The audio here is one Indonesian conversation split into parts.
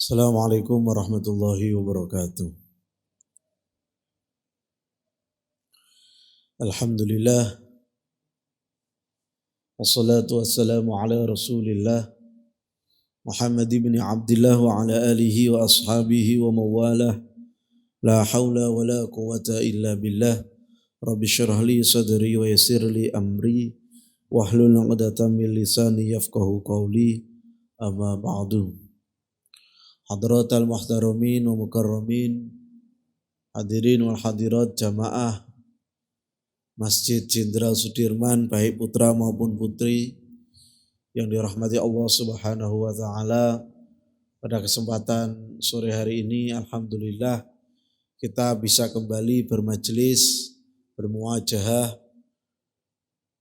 Assalamualaikum warahmatullahi wabarakatuh. Alhamdulillah, wassalatu wassalamu ala rasulillah Muhammad ibn Abdullah wa ala alihi wa ashabihi wa mawalah. La hawla wa la quwata illa billah. Rabbi syrah li sadri wa yassir li amri wahlul 'uqdatam min lisani yafqahu qawli. Amma ba'du. Hadratal muhtaramin wa mukarramin, hadirin wal hadirat jamaah Masjid Jenderal Sudirman, baik putra maupun putri yang dirahmati Allah Subhanahu wa taala. Pada kesempatan sore hari ini alhamdulillah kita bisa kembali bermajelis, bermuajahah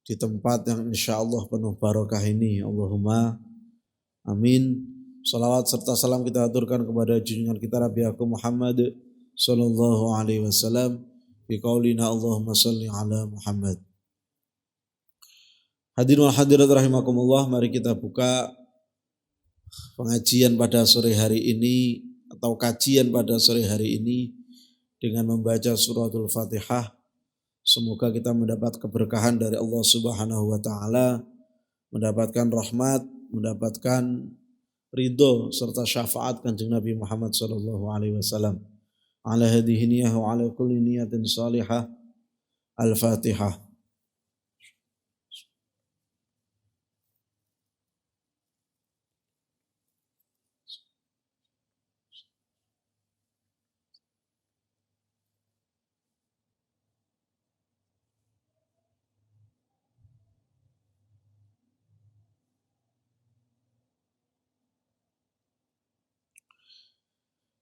di tempat yang insyaallah penuh barokah ini. Allahumma amin. Salawat serta salam kita aturkan kepada junjungan kita Nabi Muhammad sallallahu alaihi wasallam. Biqaulina Allahumma salli ala Muhammad. Hadirin wal hadirat rahimakumullah, mari kita buka pengajian pada sore hari ini atau kajian pada sore hari ini dengan membaca suratul Fatihah. Semoga kita mendapat keberkahan dari Allah Subhanahu wa taala, mendapatkan rahmat, mendapatkan ridho serta syafaat Kanjeng Nabi Muhammad sallallahu alaihi wasallam. Ala hadhihi niyah wa ala kulli niyatin salihah. Al-Fatihah.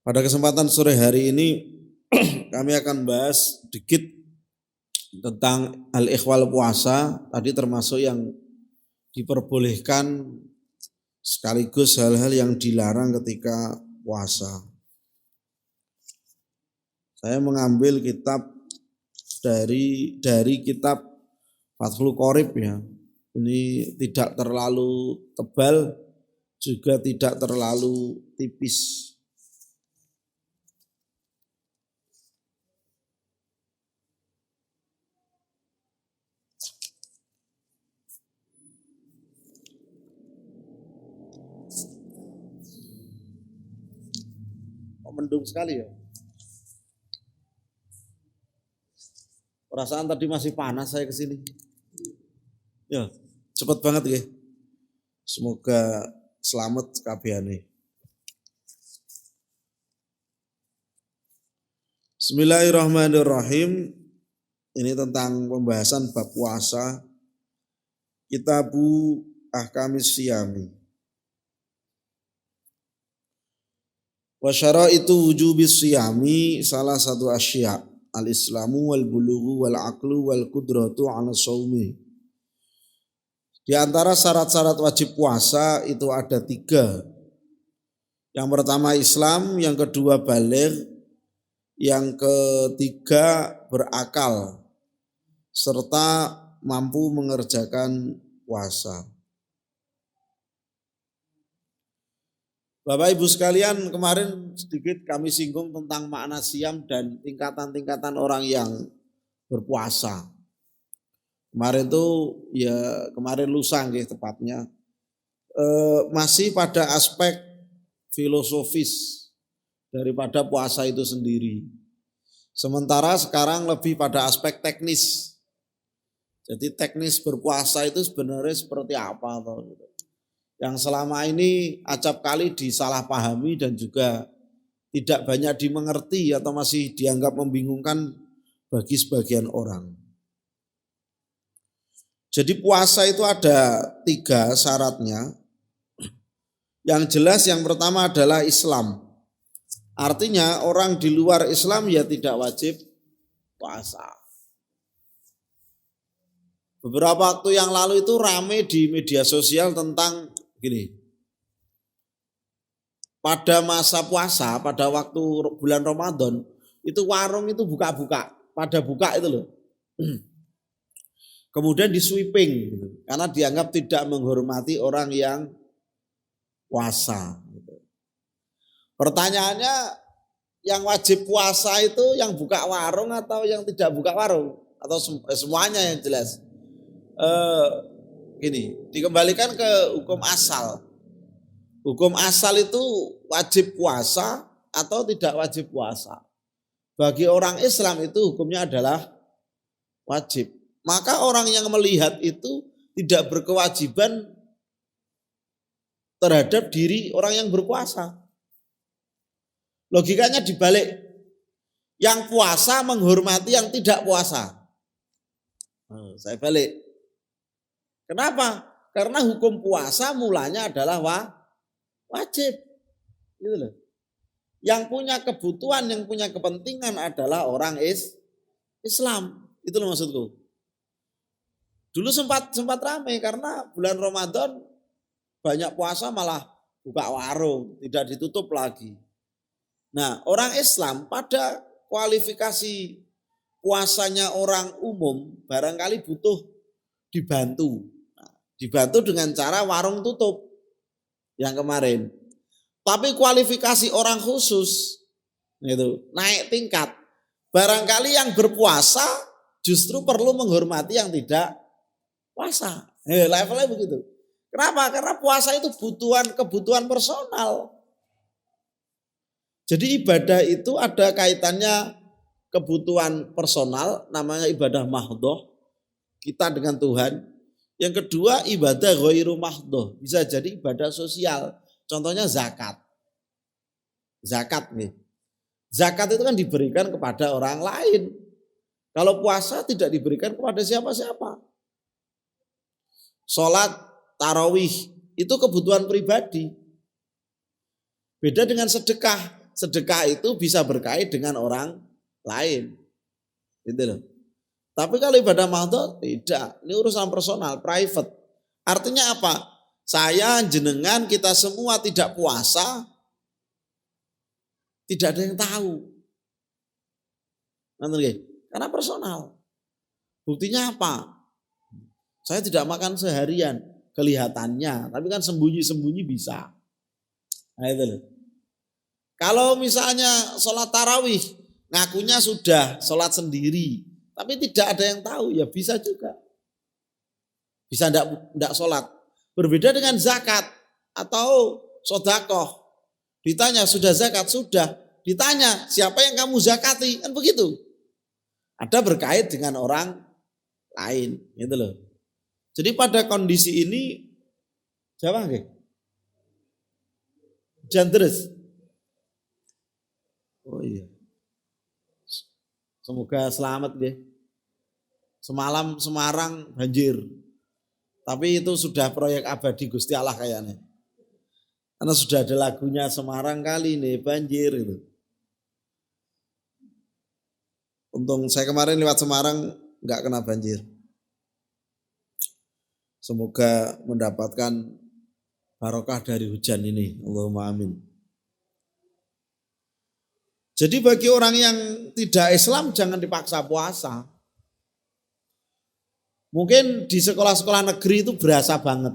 Pada kesempatan sore hari ini kami akan bahas sedikit tentang al-ikhwal puasa, tadi termasuk yang diperbolehkan sekaligus hal-hal yang dilarang ketika puasa. Saya mengambil kitab dari kitab Fathul Qorib ya. Ini tidak terlalu tebal, juga tidak terlalu tipis. Mendung sekali ya. Perasaan tadi masih panas saya kesini. Ya, cepat banget ya. Semoga selamat kabehane. Bismillahirrahmanirrahim. Ini tentang pembahasan bab puasa. Kitabu Ahkamis Siyami. Wa syaraitu wujubis siyami salah satu asya' al-islamu wal bulughu wal aqlu wal qudratu 'ala shaumi. Di antara syarat-syarat wajib puasa itu ada 3. Yang pertama Islam, yang kedua baligh, yang ketiga berakal serta mampu mengerjakan puasa. Bapak Ibu sekalian, kemarin sedikit kami singgung tentang makna siam dan tingkatan-tingkatan orang yang berpuasa. Kemarin lusa tepatnya masih pada aspek filosofis daripada puasa itu sendiri. Sementara sekarang lebih pada aspek teknis. Jadi teknis berpuasa itu sebenarnya seperti apa atau gitu. Yang selama ini acap kali disalahpahami dan juga tidak banyak dimengerti atau masih dianggap membingungkan bagi sebagian orang. Jadi puasa itu ada 3 syaratnya. Yang jelas yang pertama adalah Islam. Artinya orang di luar Islam ya tidak wajib puasa. Beberapa waktu yang lalu itu rame di media sosial tentang gini, pada masa puasa, pada waktu bulan Ramadan, itu warung itu buka-buka, pada buka itu loh. Kemudian di sweeping, gitu, karena dianggap tidak menghormati orang yang puasa. Gitu. Pertanyaannya, yang wajib puasa itu yang buka warung atau yang tidak buka warung? Atau semuanya yang jelas? Gini, dikembalikan ke hukum asal. Hukum asal itu wajib puasa atau tidak wajib puasa. Bagi orang Islam itu hukumnya adalah wajib. Maka orang yang melihat itu tidak berkewajiban terhadap diri orang yang berpuasa. Logikanya dibalik. Yang puasa menghormati yang tidak puasa. Saya balik. Kenapa? Karena hukum puasa mulanya adalah wajib. Gitu loh. Yang punya kebutuhan, yang punya kepentingan adalah orang Islam. Itu loh maksudku. Dulu sempat ramai karena bulan Ramadan banyak puasa malah buka warung, tidak ditutup lagi. Nah, orang Islam pada kualifikasi puasanya orang umum barangkali butuh dibantu. Nah, dibantu dengan cara warung tutup yang kemarin. Tapi kualifikasi orang khusus itu naik tingkat. Barangkali yang berpuasa justru perlu menghormati yang tidak puasa. Levelnya begitu. Kenapa? Karena puasa itu kebutuhan personal. Jadi ibadah itu ada kaitannya kebutuhan personal, namanya ibadah mahdhoh, kita dengan Tuhan. Yang kedua ibadah ghairu mahdhoh, bisa jadi ibadah sosial. Contohnya zakat. Zakat nih. Zakat itu kan diberikan kepada orang lain. Kalau puasa tidak diberikan kepada siapa-siapa. Sholat tarawih itu kebutuhan pribadi. Beda dengan sedekah. Sedekah itu bisa berkait dengan orang lain. Gitu loh. Tapi kalau ibadah mahdhoh tidak. Ini urusan personal, private. Artinya apa? Saya, jenengan, kita semua tidak puasa, tidak ada yang tahu. Karena personal. Buktinya apa? Saya tidak makan seharian, kelihatannya, tapi kan sembunyi-sembunyi bisa. Nah itu loh. Kalau misalnya sholat tarawih, ngakunya sudah sholat sendiri, tapi tidak ada yang tahu, ya bisa juga. Bisa enggak sholat. Berbeda dengan zakat atau sodakoh. Ditanya sudah zakat? Sudah. Ditanya siapa yang kamu zakati? Kan begitu. Ada berkait dengan orang lain. Gitu loh. Jadi pada kondisi ini, jawab nggih? Hujan terus. Oh iya. Semoga selamat deh. Semalam Semarang banjir. Tapi itu sudah proyek abadi Gusti Allah kayaknya. Karena sudah ada lagunya Semarang kali ini banjir itu. Untung saya kemarin lewat Semarang enggak kena banjir. Semoga mendapatkan barokah dari hujan ini. Allahumma amin. Jadi bagi orang yang tidak Islam jangan dipaksa puasa. Mungkin di sekolah-sekolah negeri itu berasa banget.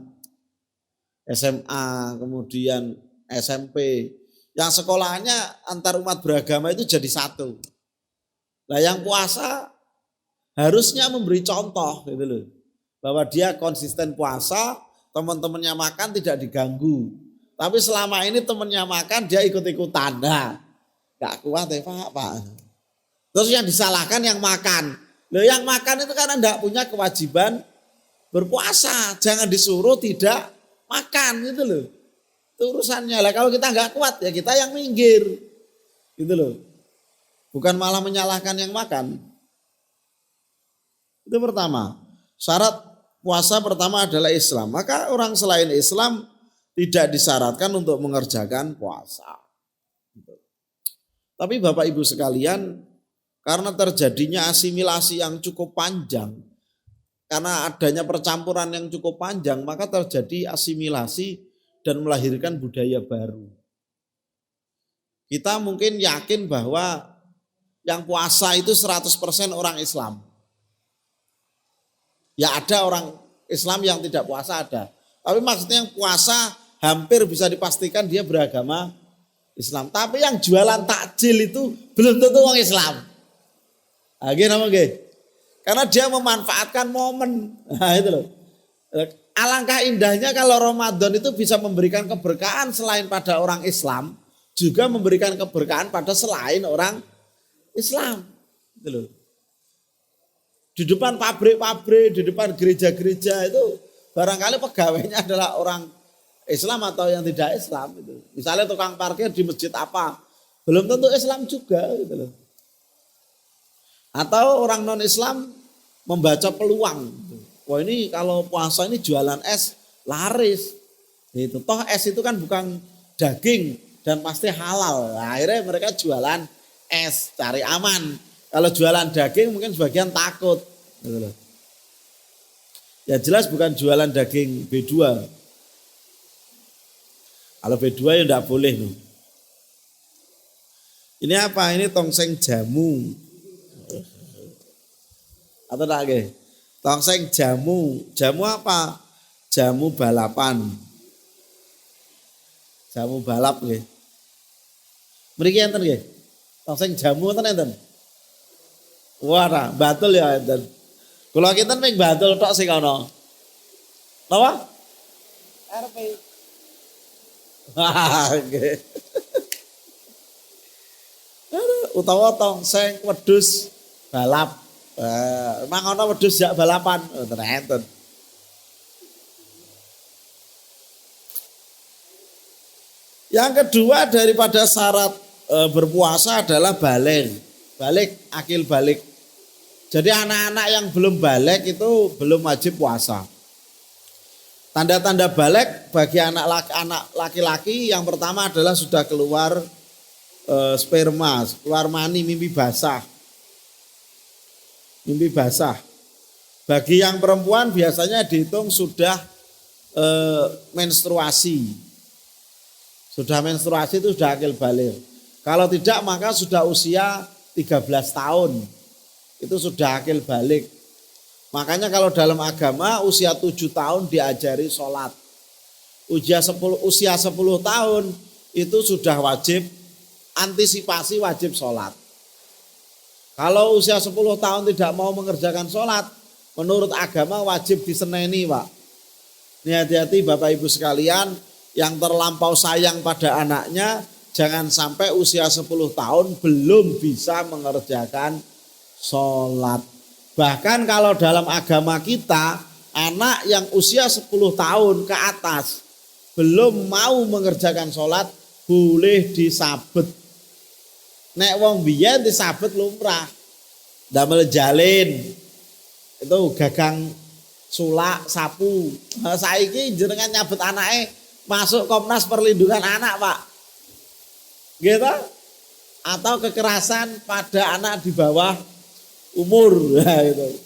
SMA, kemudian SMP. Yang sekolahnya antar umat beragama itu jadi satu. Nah yang puasa harusnya memberi contoh gitu loh. Bahwa dia konsisten puasa, teman-temannya makan tidak diganggu. Tapi selama ini temannya makan dia ikut-ikutan. Nah, gak kuat ya Pak. Terus yang disalahkan yang makan. Loh yang makan itu karena tidak punya kewajiban berpuasa. Jangan disuruh tidak makan gitu loh. Itu urusannya lah. Kalau kita nggak kuat ya kita yang minggir. Gitu loh. Bukan malah menyalahkan yang makan. Itu pertama. Syarat puasa pertama adalah Islam. Maka orang selain Islam tidak disyaratkan untuk mengerjakan puasa. Tapi Bapak Ibu sekalian, karena terjadinya asimilasi yang cukup panjang, karena adanya percampuran yang cukup panjang, maka terjadi asimilasi dan melahirkan budaya baru. Kita mungkin yakin bahwa yang puasa itu 100% orang Islam. Ya ada orang Islam yang tidak puasa ada. Tapi maksudnya yang puasa hampir bisa dipastikan dia beragama Islam. Tapi yang jualan takjil itu belum tentu orang Islam. Nama karena dia memanfaatkan momen. Nah, itu loh. Alangkah indahnya kalau Ramadan itu bisa memberikan keberkahan selain pada orang Islam, juga memberikan keberkahan pada selain orang Islam. Gitu loh. Di depan pabrik-pabrik, di depan gereja-gereja itu barangkali pegawainya adalah orang Islam atau yang tidak Islam. Gitu. Misalnya tukang parkir di masjid apa, belum tentu Islam juga. Gitu loh. Atau orang non-Islam membaca peluang. Gitu. Wah ini kalau puasa ini jualan es laris. Itu toh es itu kan bukan daging dan pasti halal. Nah, akhirnya mereka jualan es cari aman. Kalau jualan daging mungkin sebagian takut. Gitu loh. Ya jelas bukan jualan daging B2. Kalau B2 ya tidak boleh. No. Ini apa? Ini tongseng jamu. Atau tak ke? Tongseng jamu. Jamu apa? Jamu balapan. Jamu balap nggih. Mriki enten nggih. Tongseng jamu enten. Wah, batul ya enten. Kula kinten ming batul tok sing ana. Napa? RP. Nggih. Utawa tongseng wedhus balap. Emang ana wedhus jak balapan, enten. Yang kedua daripada syarat berpuasa adalah balik, akil balik. Jadi anak-anak yang belum balik itu belum wajib puasa. Tanda-tanda balik bagi anak laki-laki yang pertama adalah sudah keluar sperma, keluar mani, mimpi basah. Mimpi basah. Bagi yang perempuan biasanya dihitung sudah menstruasi. Sudah menstruasi itu sudah akil balik. Kalau tidak maka sudah usia 13 tahun. Itu sudah akil balik. Makanya kalau dalam agama usia 7 tahun diajari sholat. Usia 10 tahun itu sudah wajib antisipasi wajib sholat. Kalau usia 10 tahun tidak mau mengerjakan sholat, menurut agama wajib diseneni, Pak. Ini hati-hati Bapak Ibu sekalian, yang terlampau sayang pada anaknya, jangan sampai usia 10 tahun belum bisa mengerjakan sholat. Bahkan kalau dalam agama kita, anak yang usia 10 tahun ke atas belum mau mengerjakan sholat, boleh disabet. Nek wong biyen disabet lumrah. Damel jalin. Itu gagang sulak, sapu. Nah, saiki jenengan nyabet anake masuk Komnas Perlindungan Anak, Pak. Gitu? Atau kekerasan pada anak di bawah umur. Nah, itu.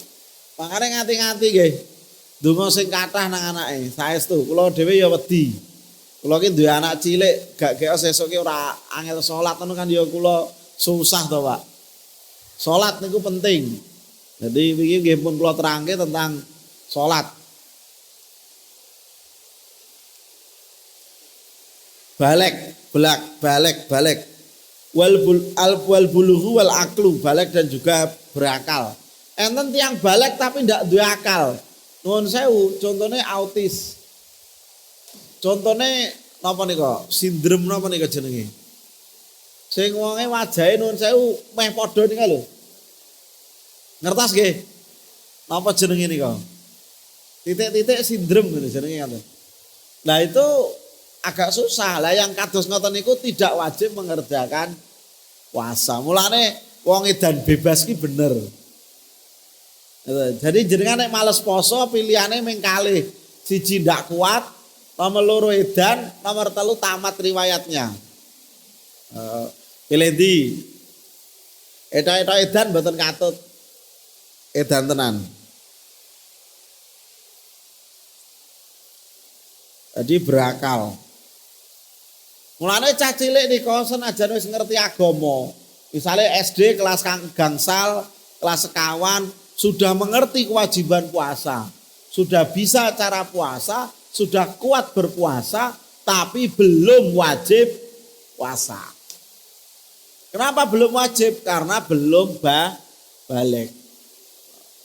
Makanya ngati-ngati nggih. Donga sing kathah nang anake. Saestu kula dhewe ya wedi. Kula ki duwe anak cilik, gak geos sesuk ki ora angel salat ngono kan ya kula susah to, Pak. Salat niku penting. Jadi iki nggih pun kula terangke tentang salat. Balik. Wal bulughu wal aklu, balik dan juga berakal. Enten tiang balik tapi ndak duwe akal. Nuwun sewu, contohnya autis. Contohnya napa nika? Sindrom napa nika jenenge? Sing wonge wajahe nuwun sewu meh padha nika lho. Ngertos nggih? Napa jenenge nika? Titik-titik sindrom ngene jenenge ngoten. Nah itu agak susah. Lah yang kados ngoten niku tidak wajib mengerjakan puasa. Mulane wong edan bebas ki bener. Jadi jenengan nek males poso pilihane ming kalih. Siji ndak kuat, nomor loro edan, nomor 3 tamat riwayatnya. Pilih ndi? Eta edan mboten katut. Edan tenan. Jadi berakal. Mulane cah cilik nika senajan wis ngerti agama. Misalnya SD kelas gangsal, kelas sekawan sudah mengerti kewajiban puasa. Sudah bisa cara puasa, sudah kuat berpuasa tapi belum wajib puasa. Kenapa belum wajib? Karena belum balik.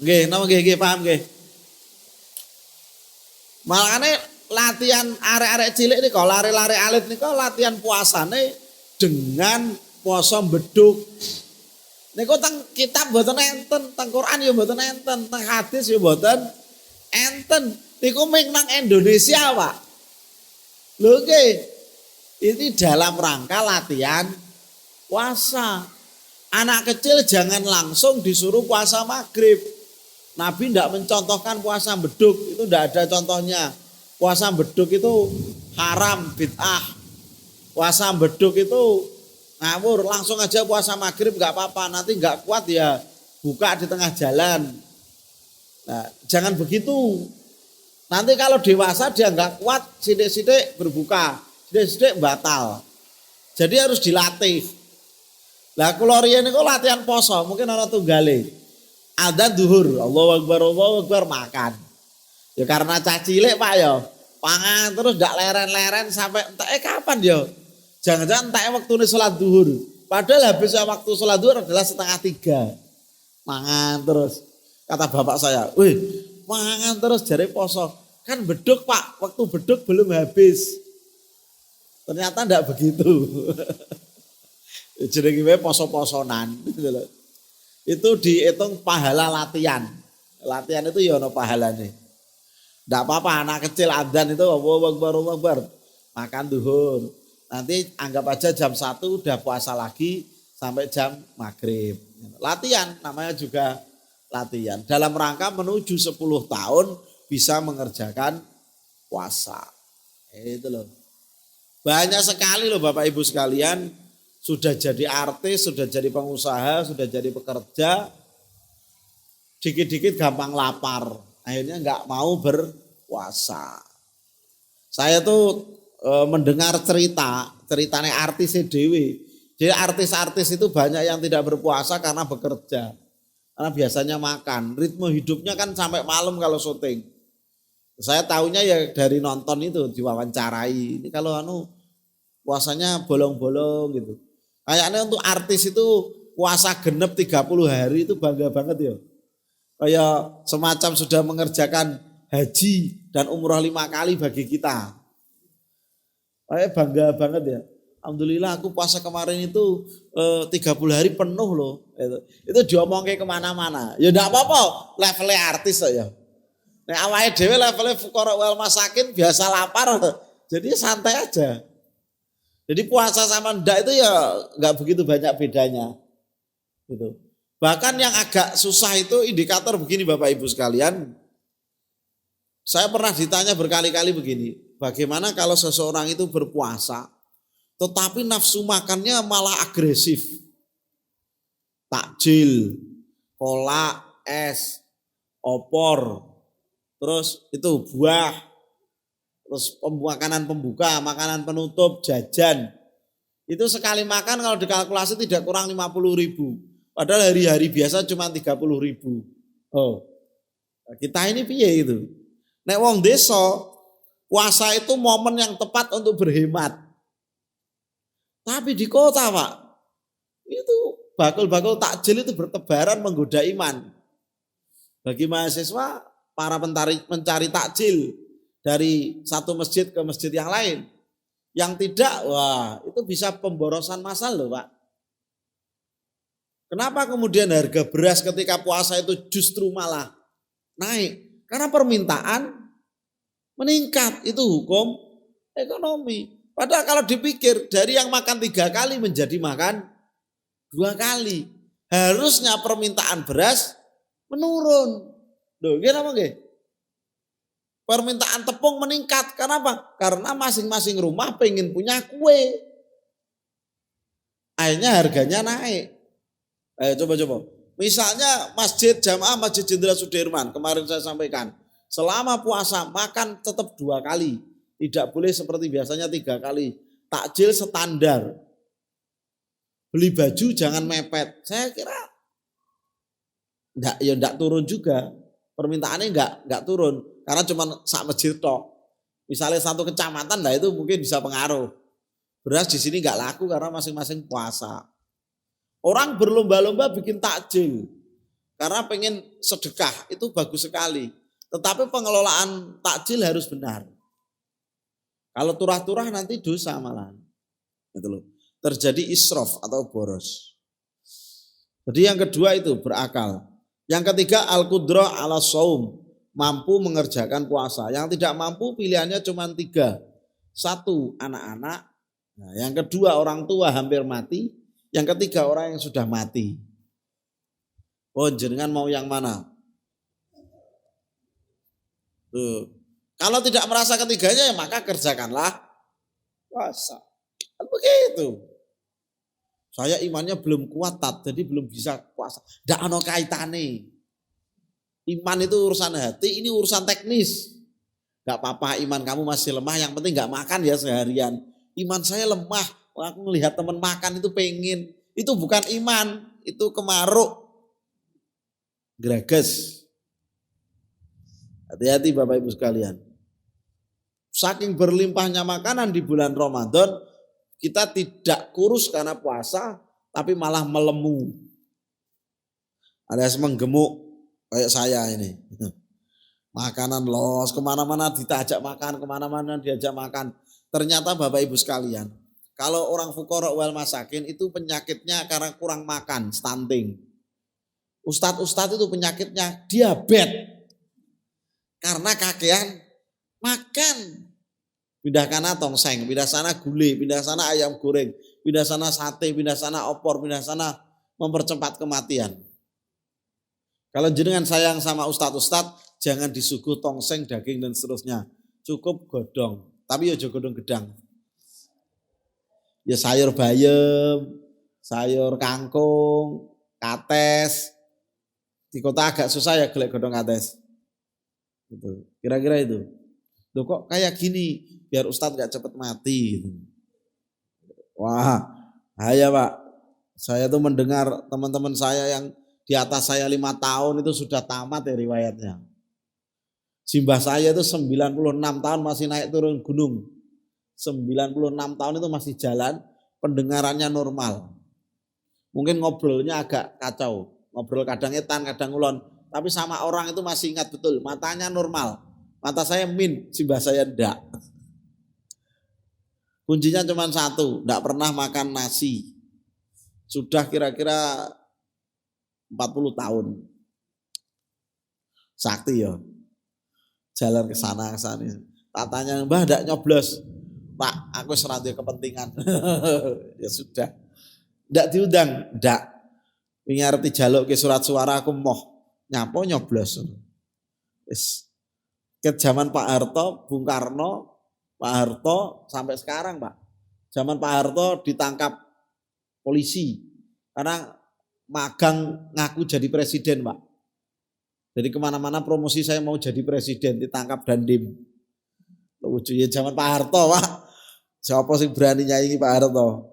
Nggih, napa nggih paham nggih? Makane latihan arek-arek cilik nih kalau lari-lari alit nih kalau latihan puasane dengan puasa beduk. Niku teng kitab mboten enten, teng Quran ya mboten enten, teng hadis ya mboten enten. Niku mung nang Indonesia, Pak. Lho nggih. Ini dalam rangka latihan puasa. Anak kecil jangan langsung disuruh puasa maghrib. Nabi tidak mencontohkan puasa beduk, itu tidak ada contohnya. Puasa beduk itu haram, bid'ah. Puasa beduk itu ngawur, langsung aja puasa maghrib nggak apa-apa. Nanti nggak kuat ya buka di tengah jalan. Nah, jangan begitu. Nanti kalau dewasa dia nggak kuat, sidik-sidik berbuka, sidik-sidik batal. Jadi harus dilatih. Lah kula riyen niku latihan poso, mungkin ana tunggale. Adzan zuhur, Allahu Akbar makan. Ya karena cah cilik Pak ya, pangan terus ndak leren-leren sampai entek kapan ya? Jangan-jangan entek waktune salat zuhur. Padahal habis waktu salat zuhur adalah 2:30. Mangan terus. Kata bapak saya, "Wih, mangan terus jare poso." Kan beduk Pak, waktu beduk belum habis. Ternyata ndak begitu. Jenenge poso-posonan gitu loh. Itu dihitung pahala latihan. Latihan itu ya ono pahalane. Ndak apa-apa anak kecil adzan itu Allahu Akbar. Makan duhur. Nanti anggap aja jam 1 udah puasa lagi sampai jam maghrib. Latihan namanya juga latihan. Dalam rangka menuju 10 tahun bisa mengerjakan puasa. Itu loh. Banyak sekali loh Bapak Ibu sekalian. Sudah jadi artis, sudah jadi pengusaha, sudah jadi pekerja. Dikit-dikit gampang lapar. Akhirnya nggak mau berpuasa. Saya tuh mendengar ceritanya artis dewe. Jadi artis-artis itu banyak yang tidak berpuasa karena bekerja. Karena biasanya makan. Ritme hidupnya kan sampai malam kalau syuting. Saya tahunya ya dari nonton itu diwawancarai. Ini kalau puasanya bolong-bolong gitu. Kayaknya untuk artis itu puasa genep 30 hari itu bangga banget ya. Kayak semacam sudah mengerjakan haji dan umroh 5 kali bagi kita. Kayak bangga banget ya. Alhamdulillah aku puasa kemarin itu 30 hari penuh loh. Itu diomongin kemana-mana. Ya enggak apa-apa levelnya artis ya. Nah awalnya dewe levelnya fuqara wal masakin biasa lapar. Jadi santai aja. Jadi puasa sama ndak itu ya nggak begitu banyak bedanya. Gitu. Bahkan yang agak susah itu indikator begini Bapak Ibu sekalian. Saya pernah ditanya berkali-kali begini. Bagaimana kalau seseorang itu berpuasa tetapi nafsu makannya malah agresif. Takjil, kolak, es, opor, terus itu buah. Terus makanan pembuka, makanan penutup, jajan. Itu sekali makan kalau dikalkulasi tidak kurang 50.000. Padahal hari-hari biasa cuma 30.000. Oh, kita ini piye itu? Nek wong desa, puasa itu momen yang tepat untuk berhemat. Tapi di kota Pak, itu bakul-bakul takjil itu bertebaran menggoda iman. Bagi mahasiswa, para pencari takjil, dari satu masjid ke masjid yang lain. Yang tidak, wah itu bisa pemborosan massal loh Pak. Kenapa kemudian harga beras ketika puasa itu justru malah naik? Karena permintaan meningkat, itu hukum ekonomi. Padahal kalau dipikir dari yang makan 3 kali menjadi makan 2 kali. Harusnya permintaan beras menurun. Loh, kenapa nggih? Permintaan tepung meningkat. Kenapa? Karena masing-masing rumah pengen punya kue. Akhirnya harganya naik. Ayo coba. Misalnya masjid jamaah Masjid Jenderal Sudirman. Kemarin saya sampaikan. Selama puasa makan tetap 2 kali. Tidak boleh seperti biasanya 3 kali. Takjil standar. Beli baju jangan mepet. Saya kira enggak turun juga. Permintaannya enggak turun. Karena cuma sak masjid tok. Misalnya satu kecamatan lah itu mungkin bisa pengaruh. Beras di sini nggak laku karena masing-masing puasa. Orang berlomba-lomba bikin takjil karena pengen sedekah, itu bagus sekali. Tetapi pengelolaan takjil harus benar. Kalau turah-turah nanti dosa malah. Gitu loh. Terjadi israf atau boros. Jadi yang kedua itu berakal. Yang ketiga al-qudrah ala shaum, mampu mengerjakan puasa. Yang tidak mampu pilihannya cuma 3. 1 anak-anak. Nah, yang kedua orang tua hampir mati. Yang ketiga orang yang sudah mati. Oh, jenengan mau yang mana? Tuh. Kalau tidak merasa ketiganya ya maka kerjakanlah puasa. Kan begitu. Saya imannya belum kuat jadi belum bisa puasa. Ndak ono kaitane. Iman itu urusan hati, ini urusan teknis. Gak apa-apa iman kamu masih lemah, yang penting gak makan ya seharian. Iman saya lemah, aku ngelihat teman makan itu pengen. Itu bukan iman, itu kemaruk. Greges. Hati-hati Bapak Ibu sekalian. Saking berlimpahnya makanan di bulan Ramadan, kita tidak kurus karena puasa, tapi malah melemu. Alias menggemuk kayak saya ini. Makanan los, kemana-mana diajak makan, kemana-mana diajak makan. Ternyata Bapak Ibu sekalian, kalau orang fuqara wal masakin itu penyakitnya karena kurang makan, stunting. Ustadz itu penyakitnya diabetes. Karena kakean makan. Pindah kana tongseng, pindah sana gulai, pindah sana ayam goreng, pindah sana sate, pindah sana opor, pindah sana mempercepat kematian. Kalau jenengan sayang sama ustadz, jangan disuguh tongseng, daging dan seterusnya. Cukup godong, tapi ya godong gedang. Ya sayur bayam, sayur kangkung, kates. Di kota agak susah ya gelek godong kates. Gitu. Kira-kira itu. Loh kok kayak gini, biar ustadz gak cepet mati. Gitu. Wah, bahaya Pak. Saya tuh mendengar teman-teman saya yang di atas saya 5 tahun itu sudah tamat ya riwayatnya. Simbah saya itu 96 tahun masih naik turun gunung. 96 tahun itu masih jalan, pendengarannya normal. Mungkin ngobrolnya agak kacau. Ngobrol kadang etan, kadang ulon. Tapi sama orang itu masih ingat betul, matanya normal. Mata saya simbah saya enggak. Kuncinya cuma 1, enggak pernah makan nasi. Sudah kira-kira 40 tahun. Sakti ya. Jalan ke sana ke sini. Tatanya, "Mbah ndak nyoblos." "Pak, aku serati kepentingan." Ya sudah. Ndak diundang, ndak. Wingi arep dijaluk ke surat suara aku moh. Nyapo nyoblos. Wis ke zaman Pak Harto, Bung Karno, Pak Harto sampai sekarang, Pak. Zaman Pak Harto ditangkap polisi karena magang ngaku jadi presiden, Pak. Jadi kemana-mana promosi saya mau jadi presiden, ditangkap Dandim. Lucu ya zaman Pak Harto, Pak. Siapa sih berani nyanyi Pak Harto?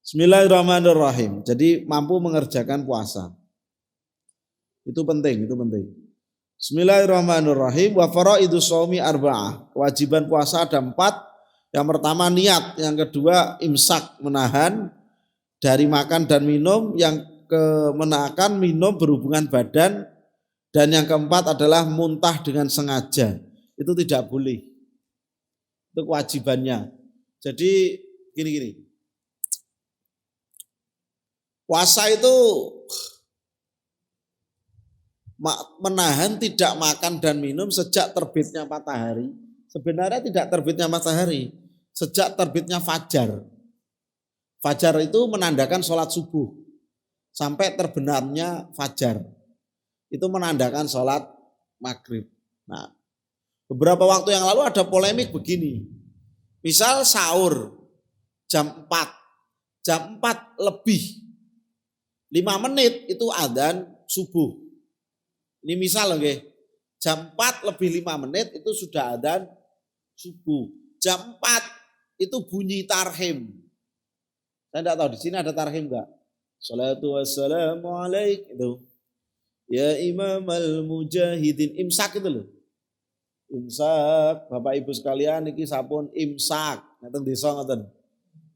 Bismillahirrahmanirrahim. Jadi mampu mengerjakan puasa. Itu penting, itu penting. Bismillahirrahmanirrahim. Wa faraidus shaumi arba'ah. Kewajiban puasa ada 4. Yang pertama niat, yang kedua imsak, menahan dari makan dan minum, yang menahan minum berhubungan badan, dan yang keempat adalah muntah dengan sengaja. Itu tidak boleh. Itu kewajibannya. Jadi gini-gini. Puasa itu menahan tidak makan dan minum sejak terbitnya matahari. Sebenarnya tidak terbitnya matahari, sejak terbitnya fajar. Fajar itu menandakan sholat subuh. Sampai terbenamnya fajar. Itu menandakan sholat maghrib. Nah, beberapa waktu yang lalu ada polemik begini. Misal sahur jam 4. Jam 4 lebih 5 menit itu adzan subuh. Ini misal oke. Jam 4 lebih 5 menit itu sudah adzan subuh. Jam 4 itu bunyi tarhim. Saya tidak tahu di sini ada tarhim enggak? Salatu wassalamu alaik itu. Ya imam al-mujahidin, imsak itu loh. Imsak, Bapak Ibu sekalian iki sampun imsak. Ngeten desa ngoten.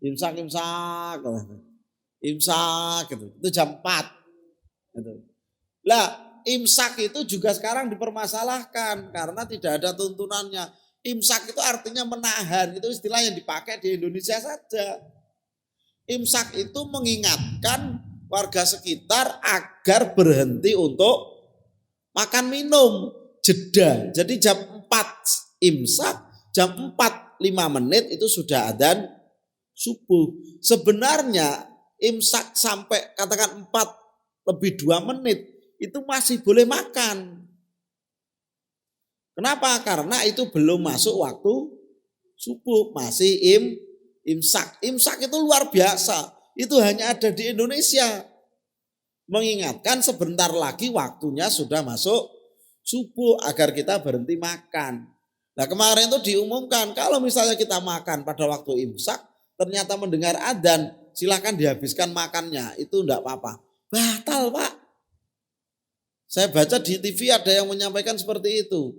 Imsak imsak gitu. Itu jam 4 gitu. Lah, imsak itu juga sekarang dipermasalahkan karena tidak ada tuntunannya. Imsak itu artinya menahan, itu istilah yang dipakai di Indonesia saja. Imsak itu mengingatkan warga sekitar agar berhenti untuk makan minum, jeda. Jadi jam 4 imsak, jam 4:05 itu sudah adzan subuh. Sebenarnya imsak sampai katakan 4:02 itu masih boleh makan. Kenapa? Karena itu belum masuk waktu subuh, masih imsak. Imsak itu luar biasa. Itu hanya ada di Indonesia. Mengingatkan sebentar lagi waktunya sudah masuk subuh agar kita berhenti makan. Nah, kemarin itu diumumkan kalau misalnya kita makan pada waktu imsak ternyata mendengar adzan, silakan dihabiskan makannya, itu enggak apa-apa. Batal, Pak. Saya baca di TV ada yang menyampaikan seperti itu.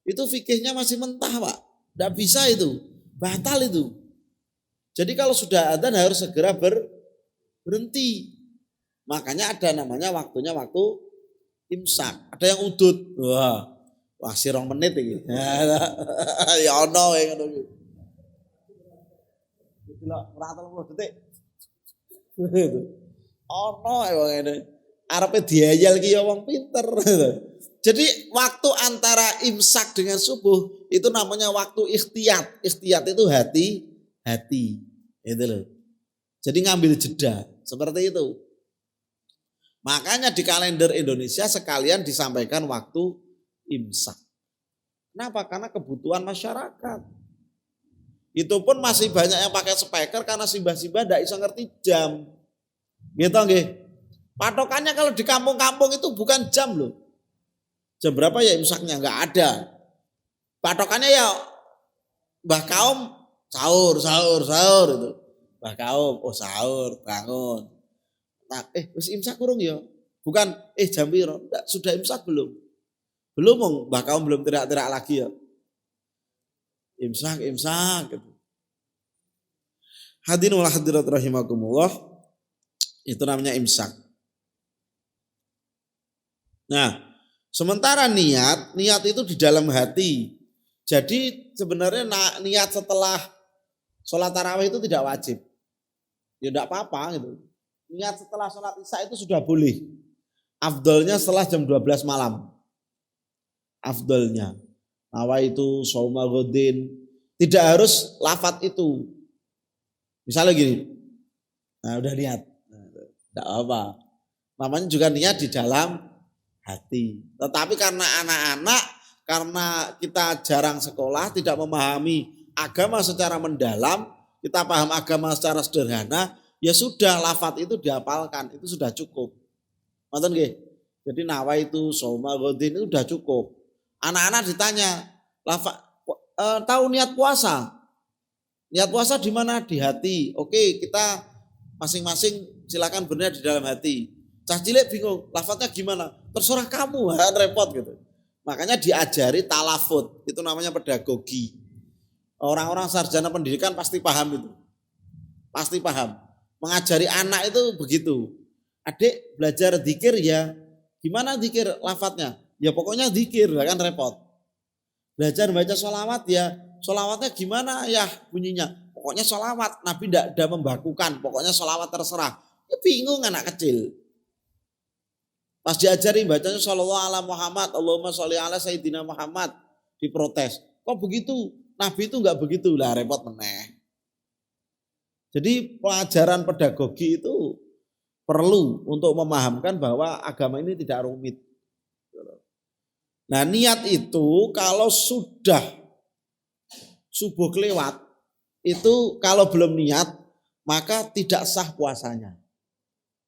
Itu fikihnya masih mentah, Pak. Enggak bisa itu. Batal itu. Jadi kalau sudah adzan harus segera berhenti. Makanya ada namanya waktunya waktu imsak. Ada yang udut. Wah, 2 menit iki. Ya ono ngono iki. Delok ora 30 detik. Ono wong ngene. Arepe diayal ki ya wong pinter. Jadi waktu antara imsak dengan subuh itu namanya waktu ikhtiyat. Ikhtiyat itu hati. Itu loh. Jadi ngambil jeda seperti itu. Makanya di kalender Indonesia sekalian disampaikan waktu imsak. Kenapa? Karena kebutuhan masyarakat. Itu pun masih banyak yang pakai speaker karena simbah-simbah tidak bisa ngerti jam. Gitu nggih. Patokannya kalau di kampung-kampung itu bukan jam loh. Jam berapa ya imsaknya? Enggak ada. Patokannya ya Mbah Kaum sahur itu. Mbah Kaum, sahur, bangun. Nah, wis imsak kurung ya? Bukan jam piro? Enggak, sudah imsak belum? Belum, Mbah Kaum belum teriak-teriak lagi ya. Imsak gitu. Hadirin wal hadirat rahimakumullah, itu namanya imsak. Nah, sementara niat itu di dalam hati. Jadi sebenarnya niat setelah sholat tarawih itu tidak wajib. Ya enggak apa-apa gitu. Niat setelah sholat isya itu sudah boleh. Afdolnya setelah jam 12 malam. Afdolnya. Nawaitu shauma ghadin. Tidak harus lafadz itu. Misalnya gini. Nah udah niat. Tidak apa. Namanya juga niat di dalam hati. Tetapi karena anak-anak, karena kita jarang sekolah, tidak memahami agama secara mendalam, kita paham agama secara sederhana, ya sudah lafadz itu dihafalkan, itu sudah cukup. Nonton nggih? Jadi nawaitu shauma ghadin itu sudah cukup. Anak-anak ditanya, tahu niat puasa? Niat puasa di mana? Di hati. Oke, kita masing-masing silakan berniat di dalam hati. Cah cilik bingung, lafadznya gimana? Terserah kamu, repot gitu. Makanya diajari talafut, itu namanya pedagogi. Orang-orang sarjana pendidikan pasti paham itu. Pasti paham. Mengajari anak itu begitu. Adik belajar dzikir ya, gimana dzikir lafadznya? Ya pokoknya dzikir, kan repot. Belajar baca sholawat ya, sholawatnya gimana ya bunyinya? Pokoknya sholawat, Nabi tidak ada membakukan, pokoknya sholawat terserah. Ya bingung anak kecil. Pas diajari bacanya shollallahu ala Muhammad, Allahumma sholli ala Sayyidina Muhammad, diprotes. Kok begitu? Nabi itu enggak begitu, lah repot meneh. Jadi pelajaran pedagogi itu perlu untuk memahamkan bahwa agama ini tidak rumit. Nah niat itu kalau sudah subuh kelewat, itu kalau belum niat maka tidak sah puasanya.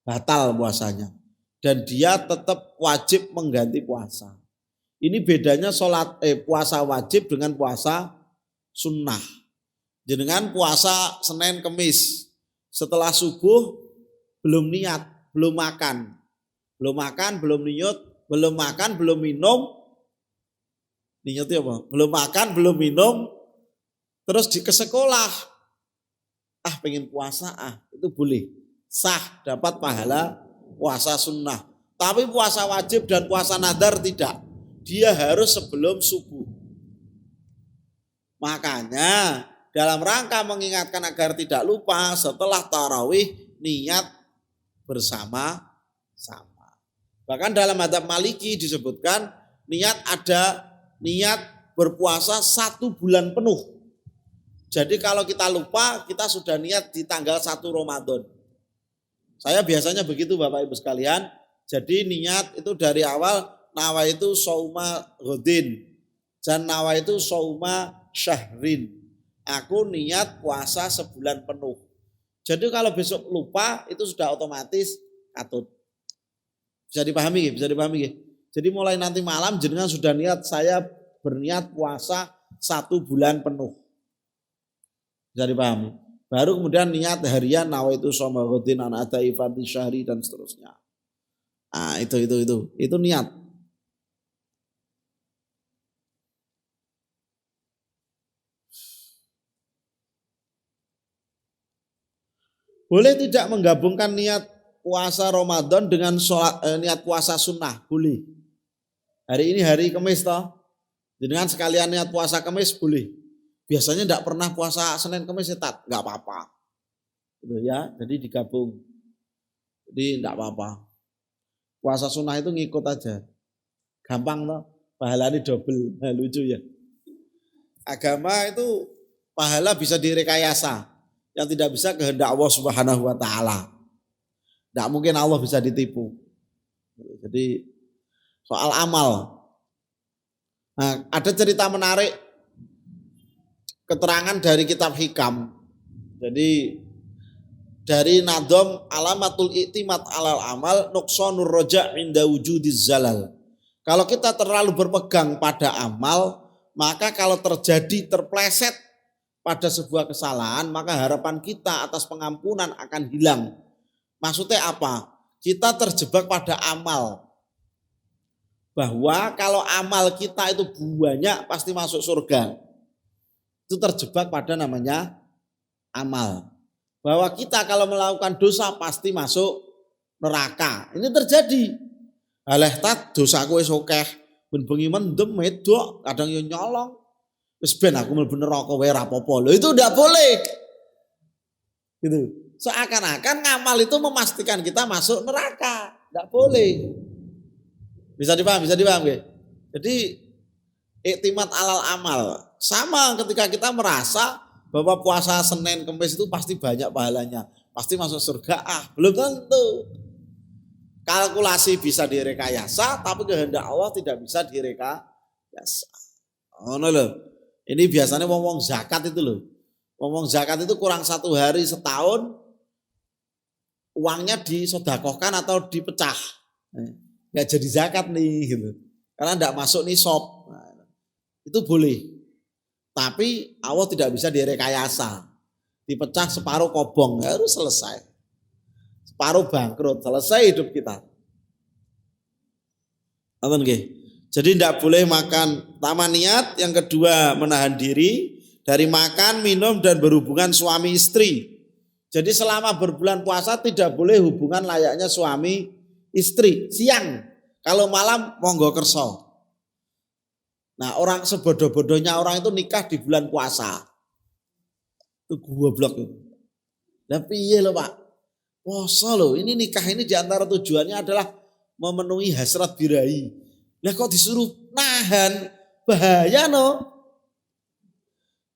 Batal puasanya. Dan dia tetap wajib mengganti puasa. Ini bedanya puasa wajib dengan puasa sunnah. Dengan puasa Senin Kemis. Setelah subuh belum niat, belum makan, belum niat, belum makan, belum minum. Niatnya apa? Belum makan, belum minum, terus ke sekolah. Pengen puasa, itu boleh. Sah, dapat pahala puasa sunnah. Tapi puasa wajib dan puasa nadar tidak. Dia harus sebelum subuh. Makanya dalam rangka mengingatkan agar tidak lupa, setelah tarawih niat bersama-sama. Bahkan dalam mazhab Maliki disebutkan ada niat berpuasa 1 bulan penuh. Jadi kalau kita lupa, kita sudah niat di tanggal 1 Ramadan. Saya biasanya begitu Bapak Ibu sekalian. Jadi niat itu dari awal nawaitu shauma ghadin dan nawaitu shauma syahrin. Aku niat puasa sebulan penuh. Jadi kalau besok lupa itu sudah otomatis katut. Bisa dipahami? Jadi mulai nanti malam jenengan sudah niat saya berniat puasa 1 bulan penuh. Bisa dipahami? Baru kemudian niat harian nawaitu shauma ghadin an adai fardhi syahri dan seterusnya. Itu niat. Boleh tidak menggabungkan niat puasa Ramadan dengan niat puasa sunnah? Boleh. Hari ini hari Kamis toh. Dengan sekalian niat puasa Kamis boleh. Biasanya tidak pernah puasa Senin Kamis Tat, nggak apa-apa. Gitu ya, jadi digabung. Jadi tidak apa-apa. Puasa sunnah itu ngikut aja. Gampang toh, pahalanya double. Lucu ya. Agama itu pahala bisa direkayasa. Yang tidak bisa kehendak Allah Subhanahu wa taala. Tidak mungkin Allah bisa ditipu. Jadi soal amal. Nah, ada cerita menarik keterangan dari kitab Hikam. Jadi dari Nadom Alamatul I'timad alal amal nuqsanur roja' inda wujudiz zalal. Kalau kita terlalu berpegang pada amal, maka kalau terjadi terpleset pada sebuah kesalahan, maka harapan kita atas pengampunan akan hilang. Maksudnya apa? Kita terjebak pada amal. Bahwa kalau amal kita itu banyak pasti masuk surga. Itu terjebak pada namanya amal. Bahwa kita kalau melakukan dosa pasti masuk neraka. Ini terjadi. Alehtat dosaku wis akeh, ben bengi mendem medok, kadang yo nyolong. Wis ben aku mlebu neraka wae ora apa-apa. Lho itu ndak boleh. Gitu. Seakan-akan ngamal itu memastikan kita masuk neraka. Ndak boleh. Bisa dipaham nggih? Jadi iktimat alal amal. Sama ketika kita merasa bahwa puasa Senin Kamis itu pasti banyak pahalanya. Pasti masuk surga. Belum tentu. Kalkulasi bisa direkayasa, tapi kehendak Allah tidak bisa direkayasa. Ini biasanya ngomong zakat itu loh. Ngomong zakat itu kurang 1 hari setahun, uangnya disodakohkan atau dipecah. Nggak jadi zakat nih gitu. Karena nggak masuk nisab. Itu boleh. Tapi Allah tidak bisa direkayasa. Dipecah separuh kobong, harus selesai. Separuh bangkrut, selesai hidup kita. Jadi tidak boleh makan taman niat. Yang kedua menahan diri dari makan, minum dan berhubungan suami istri. Jadi selama berbulan puasa tidak boleh hubungan layaknya suami istri. Siang, kalau malam monggo kerso. Nah orang sebodoh-bodohnya orang itu nikah di bulan puasa. Itu goblok. Nah piye lho Pak? Puasa loh, ini nikah ini diantara tujuannya adalah memenuhi hasrat birahi. Lah kok disuruh nahan, bahaya no.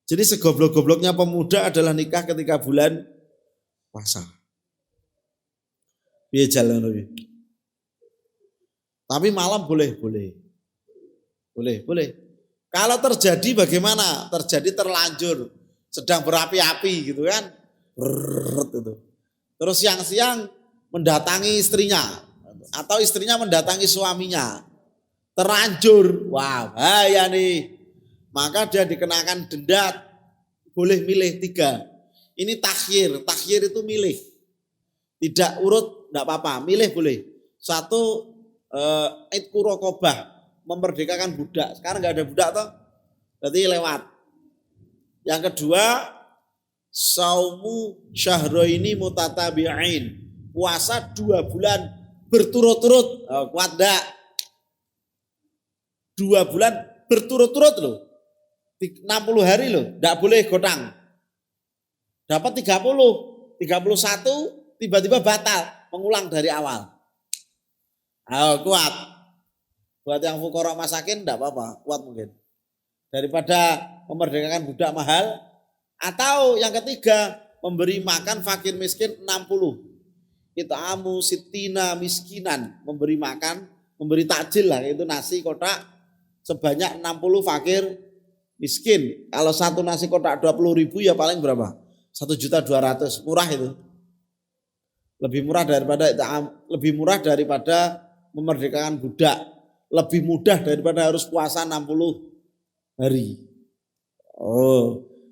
Jadi segoblok-gobloknya pemuda adalah nikah ketika bulan puasa. Piye jalan lho. Tapi malam boleh. Kalau terjadi bagaimana? Terjadi terlanjur, sedang berapi-api gitu kan. Gitu. Terus siang-siang mendatangi istrinya atau istrinya mendatangi suaminya. Terlanjur, wah bahaya nih. Maka dia dikenakan denda, boleh milih 3. Ini takhir itu milih. Tidak urut, enggak apa-apa, milih boleh. 1 itqu raqabah, memerdekakan budak. Sekarang nggak ada budak toh, berarti lewat. Yang kedua, saumu syahraini mutatabi'ain. Puasa 2 bulan berturut-turut. Kuat enggak? 2 bulan berturut-turut loh. 60 hari loh, enggak boleh godang. Dapat 30, 31 tiba-tiba batal, mengulang dari awal. Kuat. Buat yang fuqara masakin enggak apa-apa, kuat mungkin. Daripada memerdekakan budak mahal, atau yang ketiga memberi makan fakir miskin 60. It'amu sittina miskinan, memberi makan, memberi takjil lah, itu nasi kotak sebanyak 60 fakir miskin. Kalau satu nasi kotak 20.000 ya paling berapa? 1.200.000, murah itu. Lebih murah daripada memerdekakan budak, lebih mudah daripada harus puasa 60 hari.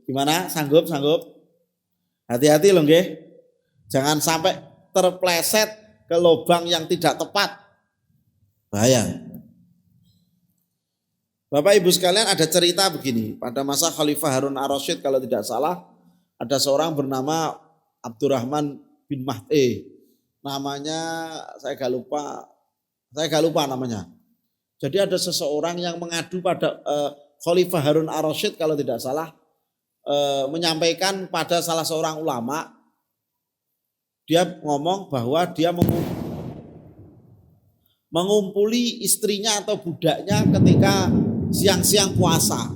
Gimana? Sanggup? Hati-hati loh nggih. Jangan sampai terpleset ke lubang yang tidak tepat. Bahaya. Bapak Ibu sekalian, ada cerita begini. Pada masa Khalifah Harun ar-Rasyid kalau tidak salah, ada seorang bernama Abdurrahman bin Mahdi. Namanya saya gak lupa namanya. Jadi ada seseorang yang mengadu pada Khalifah Harun ar-Rasyid kalau tidak salah, menyampaikan pada salah seorang ulama. Dia ngomong bahwa dia mengumpuli istrinya atau budaknya ketika siang-siang puasa.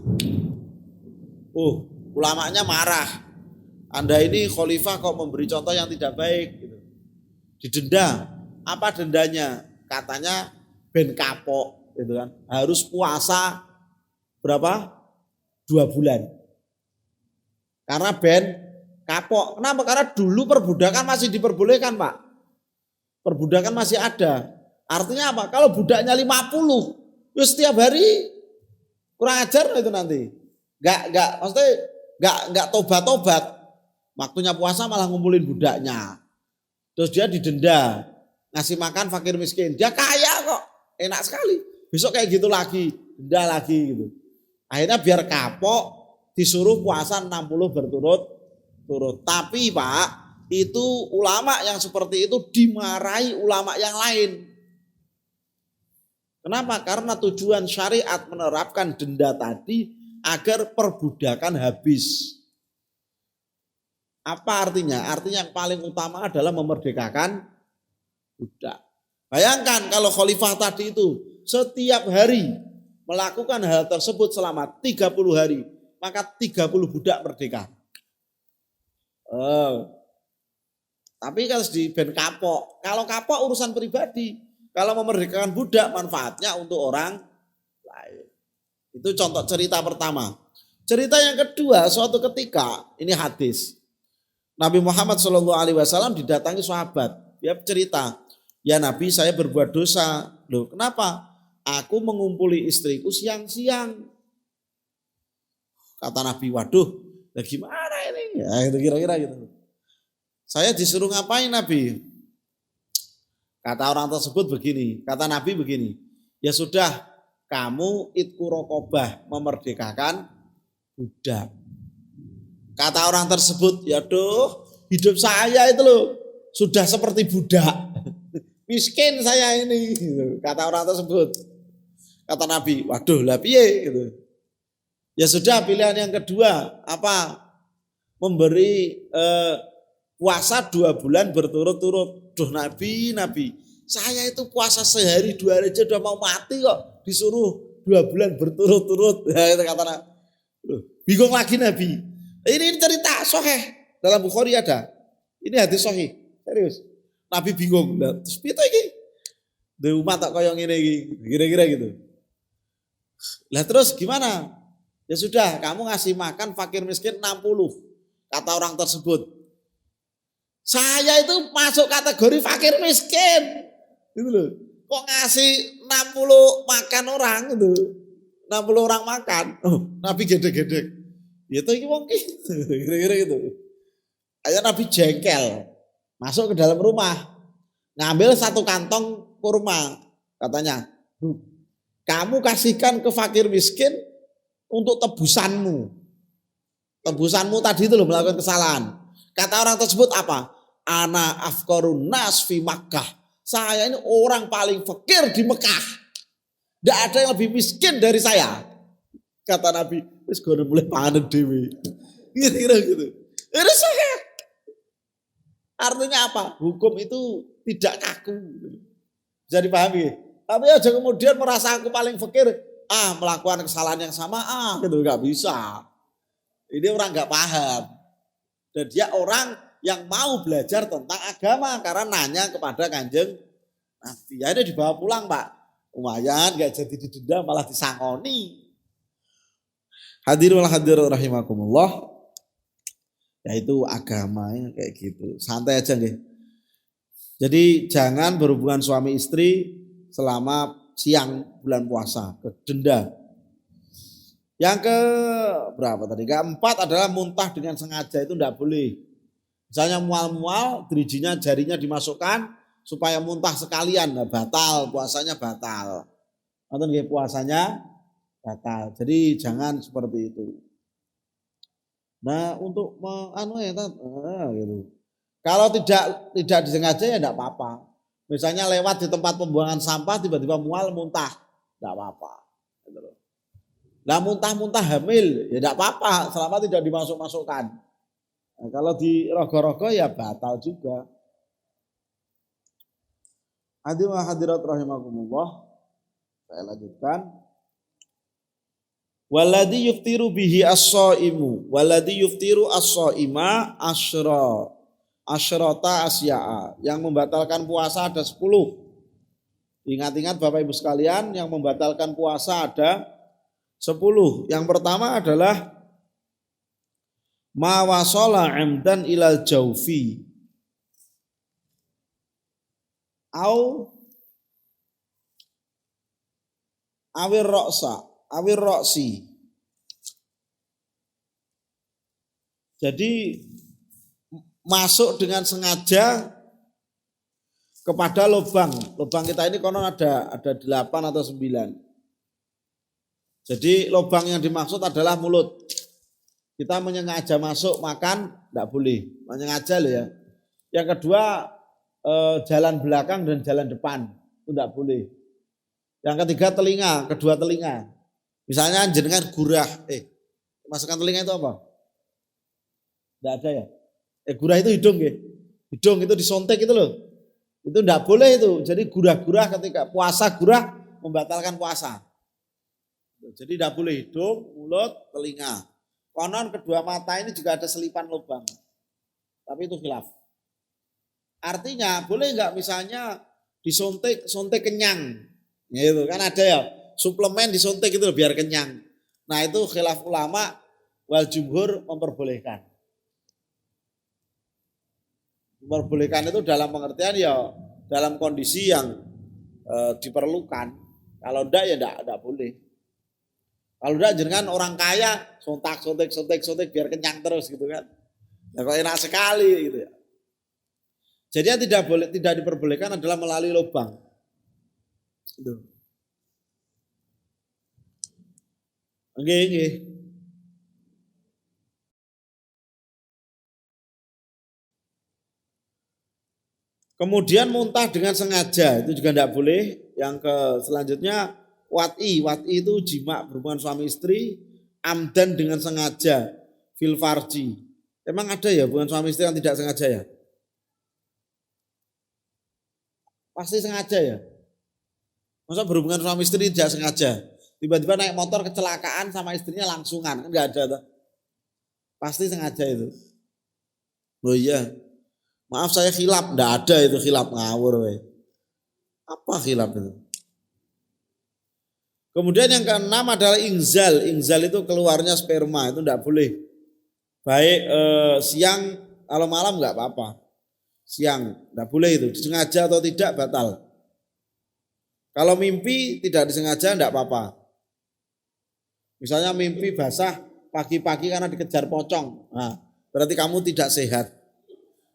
Ulamanya marah. Anda ini khalifah kok memberi contoh yang tidak baik. Gitu. Didenda. Apa dendanya? Katanya ben kapok. Gitu kan. Harus puasa berapa? 2 bulan. Karena ben kapok. Kenapa? Karena dulu perbudakan masih diperbolehkan, Pak. Perbudakan masih ada. Artinya apa? Kalau budaknya 50, ya setiap hari kurang ajar itu nanti. Enggak tobat-tobat. Waktunya puasa malah ngumpulin budaknya. Terus dia didenda, ngasih makan fakir miskin. Dia kaya kok, enak sekali. Besok kayak gitu lagi, denda lagi gitu. Akhirnya biar kapok disuruh puasa 60 berturut-turut. Tapi Pak, itu ulama yang seperti itu dimarahi ulama yang lain. Kenapa? Karena tujuan syariat menerapkan denda tadi agar perbudakan habis. Apa artinya? Artinya yang paling utama adalah memerdekakan budak. Bayangkan kalau khalifah tadi itu setiap hari melakukan hal tersebut selama 30 hari, maka 30 budak merdeka. Tapi kalau di ben kapok, kalau kapok urusan pribadi, kalau memerdekakan budak manfaatnya untuk orang lain. Itu contoh cerita pertama. Cerita yang kedua, suatu ketika ini hadis. Nabi Muhammad SAW didatangi sahabat. Dia cerita, ya Nabi saya berbuat dosa. Loh kenapa? Aku mengumpuli istriku siang-siang. Kata Nabi, waduh, gimana ini? Ya itu kira-kira gitu. Saya disuruh ngapain Nabi? Kata orang tersebut begini, kata Nabi begini. Ya sudah, kamu itku rokobah, memerdekakan budak. Kata orang tersebut, ya doh, hidup saya itu loh sudah seperti budak. Miskin saya ini, kata orang tersebut. Kata Nabi, waduh lah piye gitu. Ya sudah, pilihan yang kedua apa? Memberi puasa 2 bulan berturut-turut. Duh Nabi, saya itu puasa sehari 2 hari aja udah mau mati kok. Disuruh 2 bulan berturut-turut. Ya, kata Nabi. Bingung lagi Nabi. Ini cerita sahih. Dalam Bukhari ada. Ini hadis sahih. Serius. Nabi bingung. Terus piye iki? Di umat tak koyo ngene iki. Kira-kira gitu. Lah terus gimana? Ya sudah, kamu ngasih makan fakir miskin 60. Kata orang tersebut. Saya itu masuk kategori fakir miskin. Gitu loh. Kok ngasih 60 makan orang gitu. 60 orang makan. Nabi gedek-gedek. Ya itu iki wong ki. Kira-kira gitu. Akhirnya Nabi jengkel. Masuk ke dalam rumah. Ngambil 1 kantong kurma. Katanya, Kamu kasihkan ke fakir miskin untuk tebusanmu. Tebusanmu tadi itu loh melakukan kesalahan. Kata orang tersebut apa? Ana afqarun nas fi Makkah. Saya ini orang paling fakir di Mekah. Tidak ada yang lebih miskin dari saya. Kata Nabi, wis gore mulai panen dewe. Kira-kira gitu. Ini saya. Artinya apa? Hukum itu tidak kaku. Bisa dipahami. Tapi aja kemudian merasa aku paling fakir. Melakukan kesalahan yang sama. Gitu nggak bisa. Ini orang nggak paham. Dan dia orang yang mau belajar tentang agama. Karena nanya kepada Kanjeng Nabi. Ya ini dibawa pulang Pak. Lumayan nggak jadi didenda malah disangoni. Hadirul hadirat rahimakumullah. Yaitu agamanya kayak gitu. Santai aja nih. Jadi jangan berhubungan suami istri selama siang bulan puasa. Denda. Yang ke berapa tadi? Keempat adalah muntah dengan sengaja, itu tidak boleh. Misalnya mual-mual, dirijinya jarinya dimasukkan supaya muntah sekalian, batal, puasanya batal. Atau puasanya batal. Jadi jangan seperti itu. Nah untuk gitu. Kalau tidak disengaja ya tidak apa-apa. Misalnya lewat di tempat pembuangan sampah tiba-tiba mual muntah, tidak apa-apa. Nah muntah-muntah hamil ya tidak apa-apa selama tidak dimasuk-masukkan. Nah, kalau di rogo-rogo ya batal juga. Hadirin hadirat rahimakumullah. Saya lanjutkan. Waladhi yuftiru bihi as-shaimu waladhi yuftiru as-shaima asyrata asya'a. Yang membatalkan puasa ada 10. Ingat-ingat Bapak Ibu sekalian, yang membatalkan puasa ada 10. Yang pertama adalah ma wasala amdan ilal jaufi au awir roksi. Jadi masuk dengan sengaja kepada lubang. Lubang kita ini konon ada 8 atau 9. Jadi lubang yang dimaksud adalah mulut. Kita menyengaja masuk makan tidak boleh. Menyengaja loh ya. Yang kedua jalan belakang dan jalan depan itu tidak boleh. Yang ketiga telinga, kedua telinga. Misalnya jenengan gurah, masukkan telinga itu apa? Tidak ada ya. Gurah itu hidung ya. Hidung itu disontek itu loh. Itu tidak boleh itu. Jadi gurah-gurah ketika puasa gurah membatalkan puasa. Jadi tidak boleh hidung, mulut, telinga. Konon kedua mata ini juga ada selipan lubang. Tapi itu khilaf. Artinya boleh nggak misalnya disontek kenyang. Gitu kan ada ya. Suplemen disuntik itu biar kenyang. Nah itu khilaf ulama wal jumhur memperbolehkan. Memperbolehkan itu dalam pengertian ya dalam kondisi yang diperlukan. Kalau enggak ya enggak boleh. Kalau enggak jenengan orang kaya sontak biar kenyang terus gitu kan. Ya kok enak sekali gitu ya. Jadi yang tidak diperbolehkan adalah melalui lubang. Itu. Oke. Kemudian muntah dengan sengaja itu juga tidak boleh. Yang ke selanjutnya wat'i itu jima berhubungan suami istri amdan dengan sengaja fil farji. Emang ada ya hubungan suami istri yang tidak sengaja ya? Pasti sengaja ya. Masa berhubungan suami istri tidak sengaja? Tiba-tiba naik motor kecelakaan sama istrinya langsungan, kan enggak ada. Pasti sengaja itu. Oh iya. Maaf saya khilaf, enggak ada itu khilaf ngawur we. Apa khilaf itu? Kemudian yang keenam adalah inzal. Inzal itu keluarnya sperma, itu enggak boleh. Baik siang, kalau malam enggak apa-apa. Siang, enggak boleh itu. Disengaja atau tidak batal. Kalau mimpi tidak disengaja enggak apa-apa. Misalnya mimpi basah pagi-pagi karena dikejar pocong. Nah, berarti kamu tidak sehat.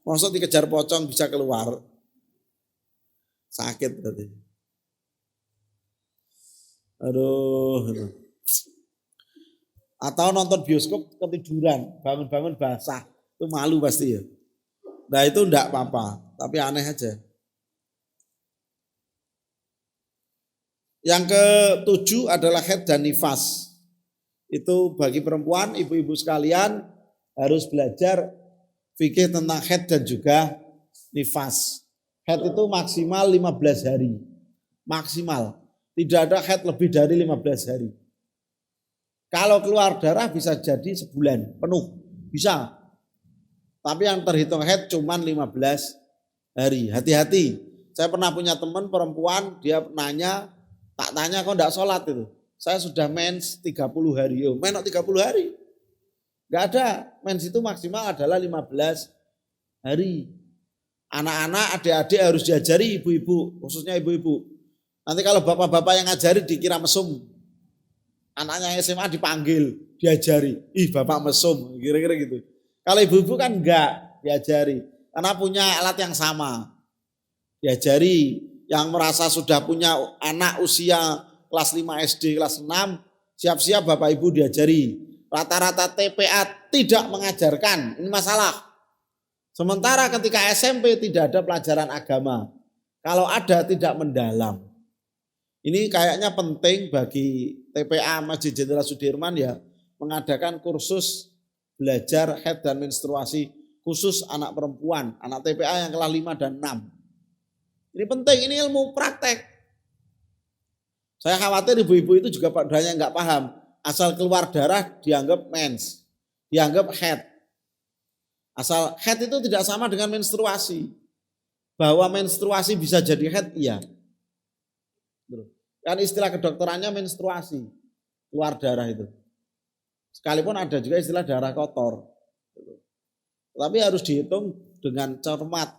Maksud dikejar pocong bisa keluar. Sakit berarti. Aduh. Atau nonton bioskop ketiduran, bangun-bangun basah. Itu malu pasti ya. Nah itu enggak apa-apa, tapi aneh aja. Yang ketujuh adalah haid dan nifas. Itu bagi perempuan, ibu-ibu sekalian harus belajar fikih tentang haid dan juga nifas. Haid itu maksimal 15 hari. Maksimal. Tidak ada haid lebih dari 15 hari. Kalau keluar darah bisa jadi sebulan penuh. Bisa. Tapi yang terhitung haid cuma 15 hari. Hati-hati. Saya pernah punya teman perempuan, dia nanya, tak tanya kok enggak sholat itu. Saya sudah mens 30 hari. Yo, mens 30 hari. Enggak ada. Mens itu maksimal adalah 15 hari. Anak-anak, adik-adik harus diajari ibu-ibu, khususnya ibu-ibu. Nanti kalau bapak-bapak yang ngajari dikira mesum. Anaknya SMA dipanggil, diajari. Ih, bapak mesum, kira-kira gitu. Kalau ibu-ibu kan enggak diajari. Karena punya alat yang sama. Diajari, yang merasa sudah punya anak usia kelas 5 SD, kelas 6, siap-siap Bapak Ibu diajari. Rata-rata TPA tidak mengajarkan, ini masalah. Sementara ketika SMP tidak ada pelajaran agama. Kalau ada tidak mendalam. Ini kayaknya penting bagi TPA Masjid Jenderal Sudirman ya, mengadakan kursus belajar haid dan menstruasi khusus anak perempuan, anak TPA yang kelas 5 dan 6. Ini penting, ini ilmu praktek. Saya khawatir ibu-ibu itu juga banyak nggak paham. Asal keluar darah dianggap mens, dianggap haid. Asal haid itu tidak sama dengan menstruasi. Bahwa menstruasi bisa jadi haid, iya. Kan istilah kedokterannya menstruasi, keluar darah itu. Sekalipun ada juga istilah darah kotor. Tapi harus dihitung dengan cermat.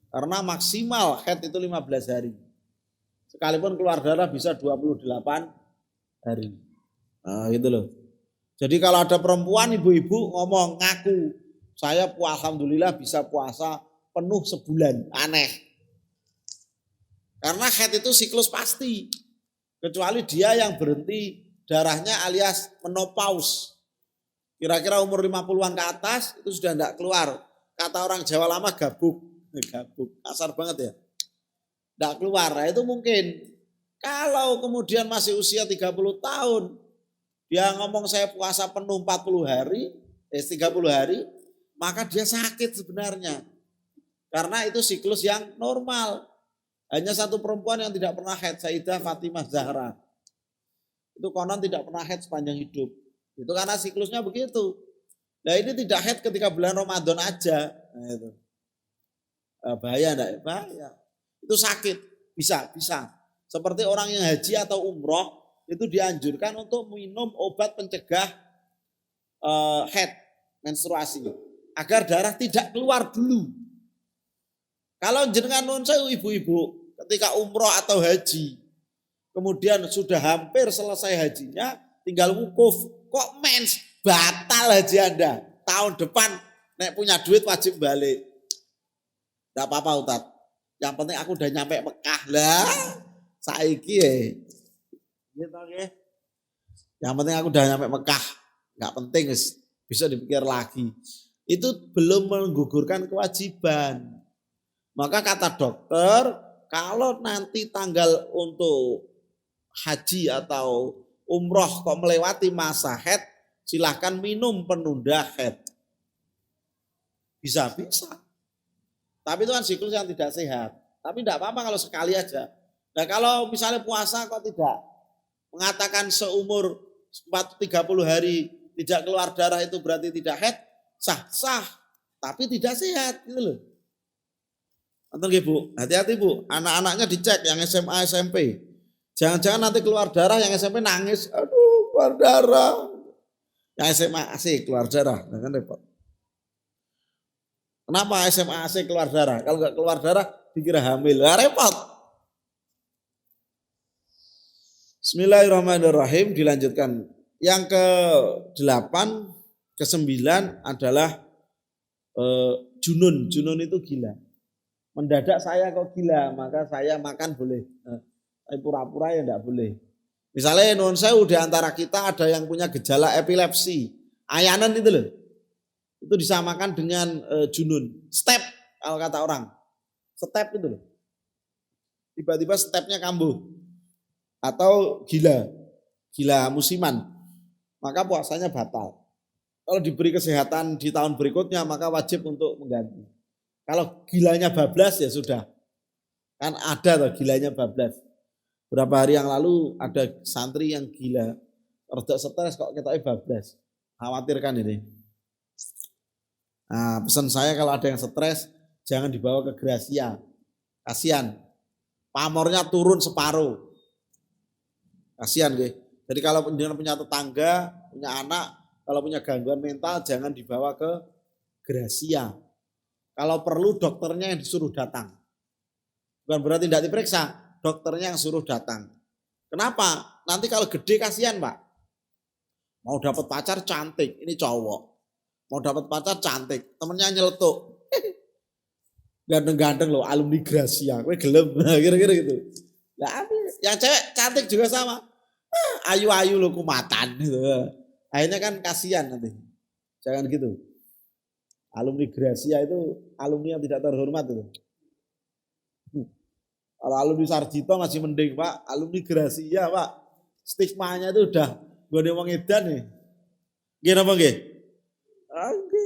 Karena maksimal haid itu 15 hari. Sekalipun keluar darah bisa 28 hari. Nah gitu loh. Jadi kalau ada perempuan ibu-ibu ngomong ngaku, saya alhamdulillah bisa puasa penuh sebulan. Aneh. Karena haid itu siklus pasti. Kecuali dia yang berhenti darahnya alias menopause. Kira-kira umur 50-an ke atas itu sudah tidak keluar. Kata orang Jawa lama gabuk. Gabuk. Kasar banget ya. Tidak keluar, nah itu mungkin. Kalau kemudian masih usia 30 tahun, dia ngomong saya puasa penuh 40 hari, 30 hari, maka dia sakit sebenarnya. Karena itu siklus yang normal. Hanya satu perempuan yang tidak pernah haid, Sayyidah Fatimah Zahra. Itu konon tidak pernah haid sepanjang hidup. Itu karena siklusnya begitu. Nah ini tidak haid ketika bulan Ramadan aja. Nah, itu. Bahaya enggak? Bahaya. Itu sakit, bisa. Seperti orang yang haji atau umroh itu dianjurkan untuk minum obat pencegah haid, menstruasi, agar darah tidak keluar dulu. Kalau jenengan nun saya ibu-ibu ketika umroh atau haji, kemudian sudah hampir selesai hajinya, tinggal wukuf, kok mens, batal haji Anda. Tahun depan nek punya duit wajib balik. Tidak apa-apa Ustaz. Yang penting aku udah nyampe Mekah lah. Saiki ya. Gitu ya. Yang penting aku udah nyampe Mekah. Enggak penting bisa dipikir lagi. Itu belum menggugurkan kewajiban. Maka kata dokter, kalau nanti tanggal untuk haji atau umroh kok melewati masa haid, silahkan minum penunda haid. Bisa. Tapi itu kan siklus yang tidak sehat. Tapi tidak apa-apa kalau sekali aja. Nah kalau misalnya puasa kok tidak mengatakan seumur 30 hari tidak keluar darah itu berarti tidak haid, sah. Tapi tidak sehat gitu loh. Nonton Bu, hati-hati Bu, anak-anaknya dicek yang SMA, SMP. Jangan-jangan nanti keluar darah yang SMP nangis, aduh keluar darah. Yang SMA asik keluar darah, nah, kan repot. Kenapa SMA AC keluar darah? Kalau nggak keluar darah dikira hamil. Nah, repot. Bismillahirrahmanirrahim, dilanjutkan. Yang ke-8, ke-9 adalah junun. Junun itu gila. Mendadak saya kok gila, maka saya makan boleh. Tapi pura-pura ya enggak boleh. Misalnya non sewu di antara kita ada yang punya gejala epilepsi, ayanan itu loh. Itu disamakan dengan junun, step kalau kata orang. Step itu loh. Tiba-tiba stepnya kambuh atau gila musiman, maka puasanya batal. Kalau diberi kesehatan di tahun berikutnya maka wajib untuk mengganti. Kalau gilanya bablas ya sudah. Kan ada tuh gilanya bablas. Berapa hari yang lalu ada santri yang gila, rada stres kok ketoknya bablas. Khawatir kan ini. Nah, pesan saya kalau ada yang stres jangan dibawa ke Gracia. Kasihan. Pamornya turun separuh. Kasihan gitu. Jadi kalau punya tetangga, punya anak, kalau punya gangguan mental jangan dibawa ke Gracia. Kalau perlu dokternya yang disuruh datang. Bukan berarti tidak diperiksa, dokternya yang suruh datang. Kenapa? Nanti kalau gede kasihan Pak. Mau dapat pacar cantik, ini cowok. Mau dapat pacar cantik, temennya nyeletuk. Ganteng-ganteng loh, alumni Gracia, gue gelem, kira-kira gitu. Nah, yang cewek cantik juga sama. Ayu-ayu loh kumatan gitu. Akhirnya kan kasihan nanti. Jangan gitu. Alumni Gracia itu alumni yang tidak terhormat itu. Kalau alumni Sarjito masih mending Pak, alumni Gracia Pak, stigmanya itu udah gue wong edan nih. Gimana Bang? Oke.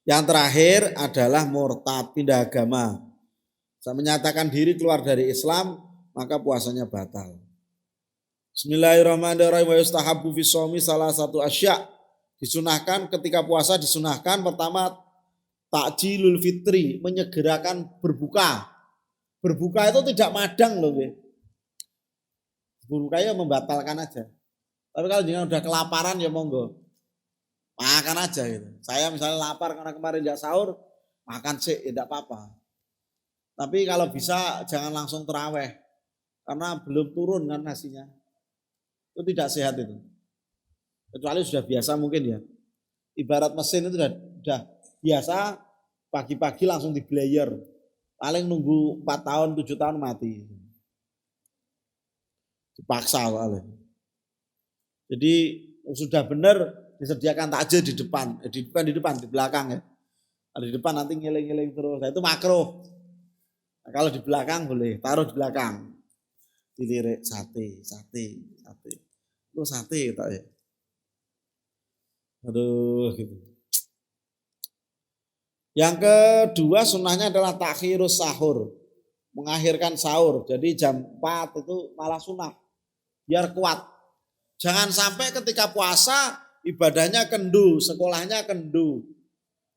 Yang terakhir adalah murtad, pindah agama. Saya menyatakan diri keluar dari Islam, maka puasanya batal. Bismillahirrahmanirrahim. Wa yustahabbu fi shaumi salah satu asya. Disunahkan ketika puasa disunahkan pertama takjilul fitri, menyegerakan berbuka. Berbuka itu tidak madang loh. Berbuka ya membatalkan aja. Tapi kalau jangan udah kelaparan ya monggo. Makan aja gitu. Saya misalnya lapar karena kemarin tidak sahur, makan sih ya tidak apa-apa. Tapi kalau bisa jangan langsung terawih. Karena belum turun kan nasinya. Itu tidak sehat itu. Kecuali sudah biasa mungkin ya. Ibarat mesin itu sudah biasa pagi-pagi langsung diblayer. Paling nunggu 4 tahun, 7 tahun mati. Dipaksa soalnya. Jadi sudah benar disediakan takjil di depan, di belakang ya. Kalau di depan nanti ngiling-ngiling terus. Nah, itu makruh. Nah, kalau di belakang boleh, taruh di belakang. Dilirik sate. Itu sate tak ya. Aduh gitu. Yang kedua sunnahnya adalah takhirus sahur. Mengakhirkan sahur. Jadi jam 4 itu malah sunnah. Biar kuat. Jangan sampai ketika puasa ibadahnya kendu, sekolahnya kendu.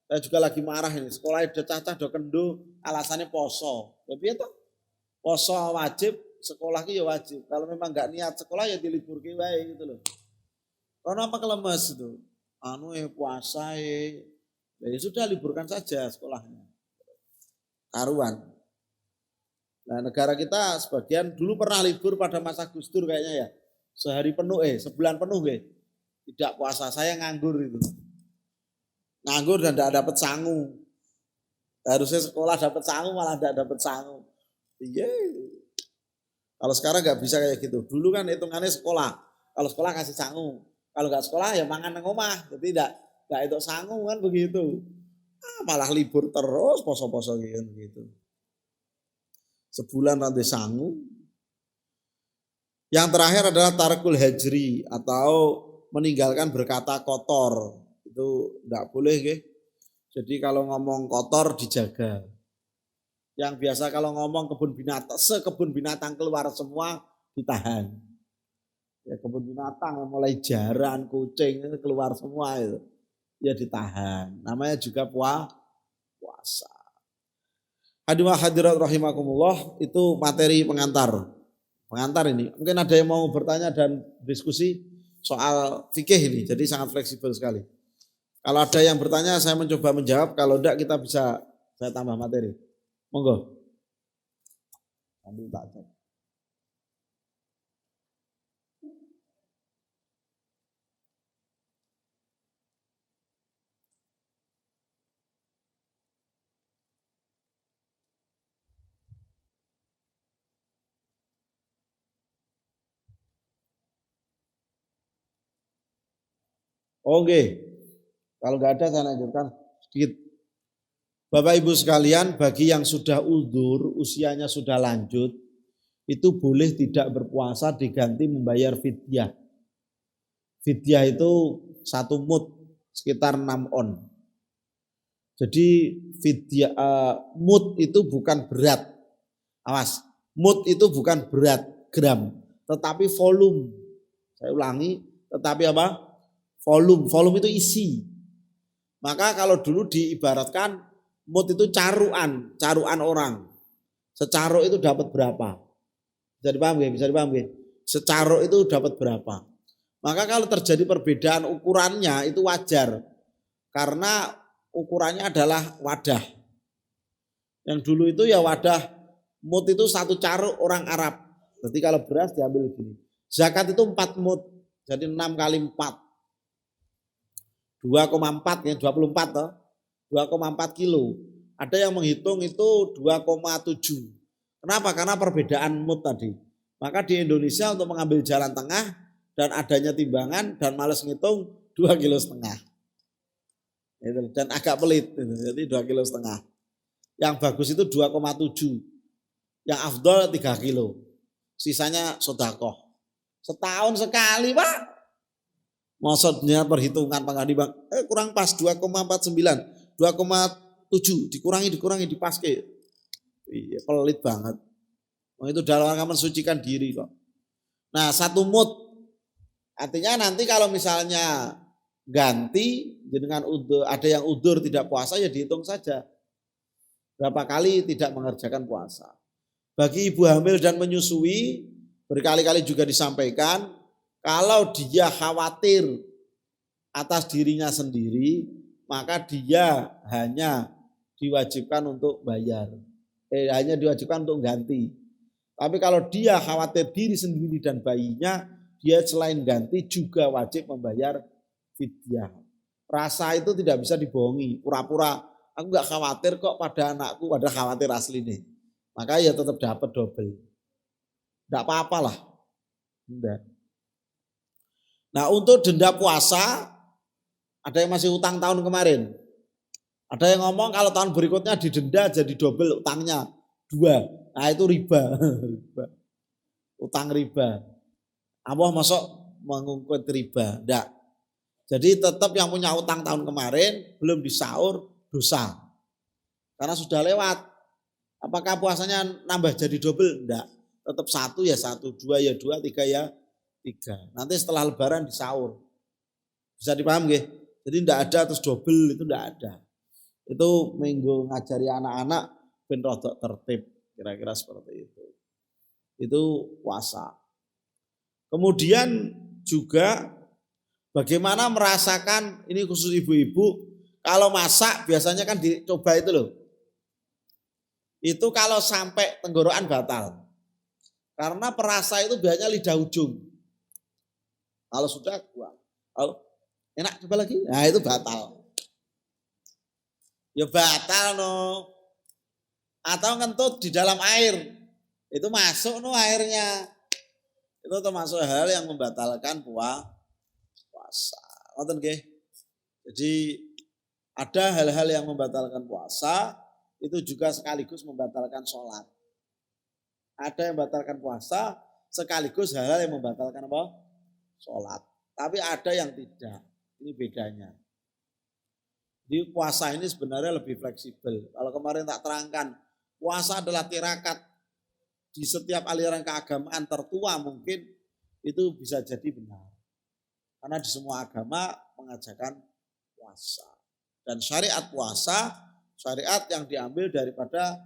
Saya juga lagi marah ini, sekolahnya udah cacah, udah kendu, alasannya poso. Tapi itu poso wajib, sekolah ya wajib. Kalau memang nggak niat sekolah ya diliburke wae gitu loh. Karena apa kelemes itu? Puasa ya sudah liburkan saja sekolahnya. Karuan. Nah negara kita sebagian dulu pernah libur pada masa Gus Dur kayaknya ya. Sehari penuh, sebulan penuh tidak puasa, saya nganggur itu. Nganggur dan tidak dapat sangu. Harusnya sekolah dapat sangu malah tidak dapat sangu. Iya. Kalau sekarang nggak bisa kayak gitu. Dulu kan hitungannya sekolah. Kalau sekolah kasih sangu. Kalau nggak sekolah ya mangan nang omah. Jadi tidak itu sangu kan begitu. Malah libur terus poso-poso gitu. Sebulan nanti sangu. Yang terakhir adalah tarkul hajri atau meninggalkan berkata kotor. Itu tidak boleh. Jadi kalau ngomong kotor dijaga. Yang biasa kalau ngomong sekebun binatang keluar semua ditahan. Ya kebun binatang mulai jaran, kucing itu keluar semua itu. Ya ditahan. Namanya juga puasa. Hadirin hadirat rahimakumullah, itu materi pengantar. Pengantar ini. Mungkin ada yang mau bertanya dan diskusi soal fikih ini. Jadi sangat fleksibel sekali. Kalau ada yang bertanya saya mencoba menjawab. Kalau enggak kita bisa saya tambah materi. Monggo. Ambil tak cek. Oke, kalau nggak ada saya lanjutkan sedikit. Bapak Ibu sekalian, bagi yang sudah uzur, usianya sudah lanjut, itu boleh tidak berpuasa diganti membayar fidyah. Fidyah itu 1 mud, sekitar 6 on. Jadi fidyah mud itu bukan berat. Awas, mud itu bukan berat gram, tetapi volume. Saya ulangi, tetapi apa? Volume. Volume itu isi. Maka kalau dulu diibaratkan mud itu caruan orang. Secaruk itu dapat berapa? Bisa dipahami? Bisa dipahami? Secaruk itu dapat berapa? Maka kalau terjadi perbedaan ukurannya itu wajar. Karena ukurannya adalah wadah. Yang dulu itu ya wadah mud itu 1 caruk orang Arab. Jadi kalau beras diambil begini. Zakat itu 4 mud. Jadi 6 kali 4. 2,4 ya 24 toh. 2,4 kilo. Ada yang menghitung itu 2,7. Kenapa? Karena perbedaan mud tadi. Maka di Indonesia untuk mengambil jalan tengah dan adanya timbangan dan males ngitung 2,5 kilo. Dan agak pelit, jadi 2,5 kilo. Yang bagus itu 2,7. Yang afdol 3 kilo. Sisanya sedekah. Setahun sekali Pak. Maksudnya perhitungan pengganti bang, kurang pas 2,49, 2,7 dikurangi dipaske. Iya, pelit banget. Itu dalam rangka mensucikan diri kok. Nah 1 mud, artinya nanti kalau misalnya ganti dengan udur, ada yang udur tidak puasa ya dihitung saja. Berapa kali tidak mengerjakan puasa. Bagi ibu hamil dan menyusui, berkali-kali juga disampaikan, kalau dia khawatir atas dirinya sendiri, maka dia hanya diwajibkan untuk bayar. Hanya diwajibkan untuk ganti. Tapi kalau dia khawatir diri sendiri dan bayinya, dia selain ganti juga wajib membayar fidyah. Rasa itu tidak bisa dibohongi. Pura-pura, aku gak khawatir kok pada anakku, pada khawatir asli nih. Maka ya tetap dapat double. Tidak apa-apa lah. Enggak. Nah untuk denda puasa, ada yang masih utang tahun kemarin. Ada yang ngomong kalau tahun berikutnya didenda jadi double utangnya 2. Nah itu riba. Utang riba. Allah masuk mengungkit riba. Enggak. Jadi tetap yang punya utang tahun kemarin belum disaur dosa. Karena sudah lewat. Apakah puasanya nambah jadi double? Enggak. Tetap 1 ya 1, 2 ya 2, 3 ya 3. Nanti setelah lebaran disaur. Bisa dipaham nggih? Jadi enggak ada terus double itu enggak ada. Itu minggu ngajari anak-anak ben rodok tertib, kira-kira seperti itu. Itu puasa. Kemudian juga bagaimana merasakan, ini khusus ibu-ibu, kalau masak biasanya kan dicoba itu loh. Itu kalau sampai tenggorokan batal. Karena perasa itu biasanya lidah ujung. Kalau sudah buang. Kalau enak coba lagi, nah itu batal. Ya batal no. Atau ngentut di dalam air. Itu masuk no airnya. Itu termasuk hal yang membatalkan puasa. Ngerti nggih? Jadi ada hal-hal yang membatalkan puasa, itu juga sekaligus membatalkan sholat. Ada yang membatalkan puasa, sekaligus hal-hal yang membatalkan apa? Sholat. Tapi ada yang tidak. Ini bedanya. Di puasa ini sebenarnya lebih fleksibel. Kalau kemarin tak terangkan, puasa adalah tirakat. Di setiap aliran keagamaan tertua mungkin itu bisa jadi benar. Karena di semua agama mengajarkan puasa. Dan syariat puasa, syariat yang diambil daripada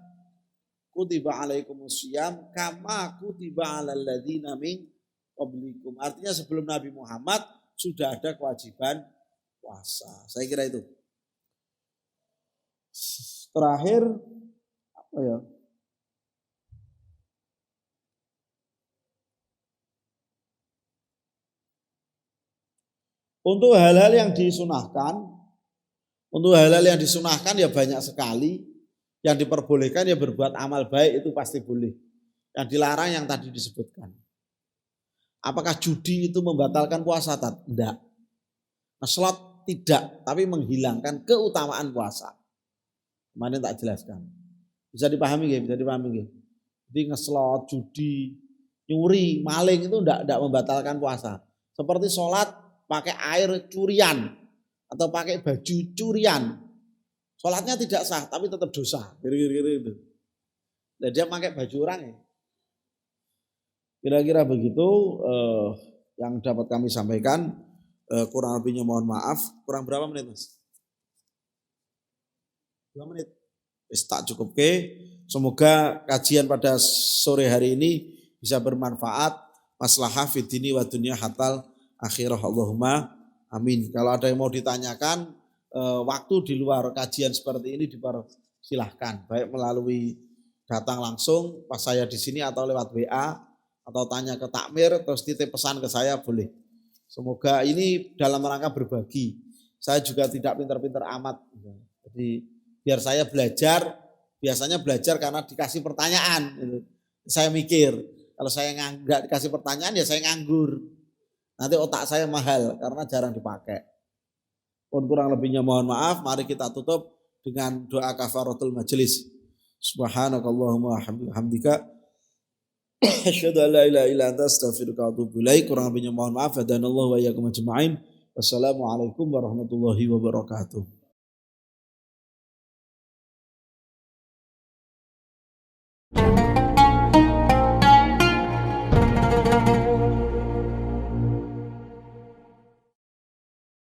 kutiba alaikumusiyam kama kutiba alal ladzina min qablikum. Artinya sebelum Nabi Muhammad sudah ada kewajiban puasa. Saya kira itu. Terakhir apa ya? Untuk hal-hal yang disunahkan, ya banyak sekali. Yang diperbolehkan ya berbuat amal baik itu pasti boleh. Yang dilarang yang tadi disebutkan. Apakah judi itu membatalkan puasa? Tidak. Salat tidak, tapi menghilangkan keutamaan puasa. Kemarin tak jelaskan. Bisa dipahami nggih? Bisa dipahami nggih? Jadi ngeslot, judi, nyuri, maling itu tidak membatalkan puasa. Seperti sholat pakai air curian atau pakai baju curian. Sholatnya tidak sah, tapi tetap dosa. Kira-kira itu. Dan dia pakai baju orang ya. Kira-kira begitu yang dapat kami sampaikan. Kurang lebihnya mohon maaf. Kurang berapa menit Mas? 2 menit. Tak cukup ke. Semoga kajian pada sore hari ini bisa bermanfaat. Maslahah fid dini wa dunya hatal akhirah. Allahumma amin. Kalau ada yang mau ditanyakan waktu di luar kajian seperti ini dipersilahkan. Baik melalui datang langsung pas saya di sini atau lewat WA atau tanya ke takmir terus titip pesan ke saya boleh. Semoga ini dalam rangka berbagi. Saya juga tidak pintar-pintar amat. Jadi biar saya belajar, biasanya belajar karena dikasih pertanyaan. Saya mikir, kalau saya nggak dikasih pertanyaan ya saya nganggur. Nanti otak saya mahal karena jarang dipakai. Pun kurang lebihnya mohon maaf, mari kita tutup dengan doa kafaratul majelis. Subhanakallahumma hamdika asyhadu an la ilaha illa anta astaghfiruka wa atubu ilaik. Kurang lebihnya mohon maaf. Hadanallahu wa iyyakum ajma'in. Wassalamualaikum warahmatullahi wabarakatuh.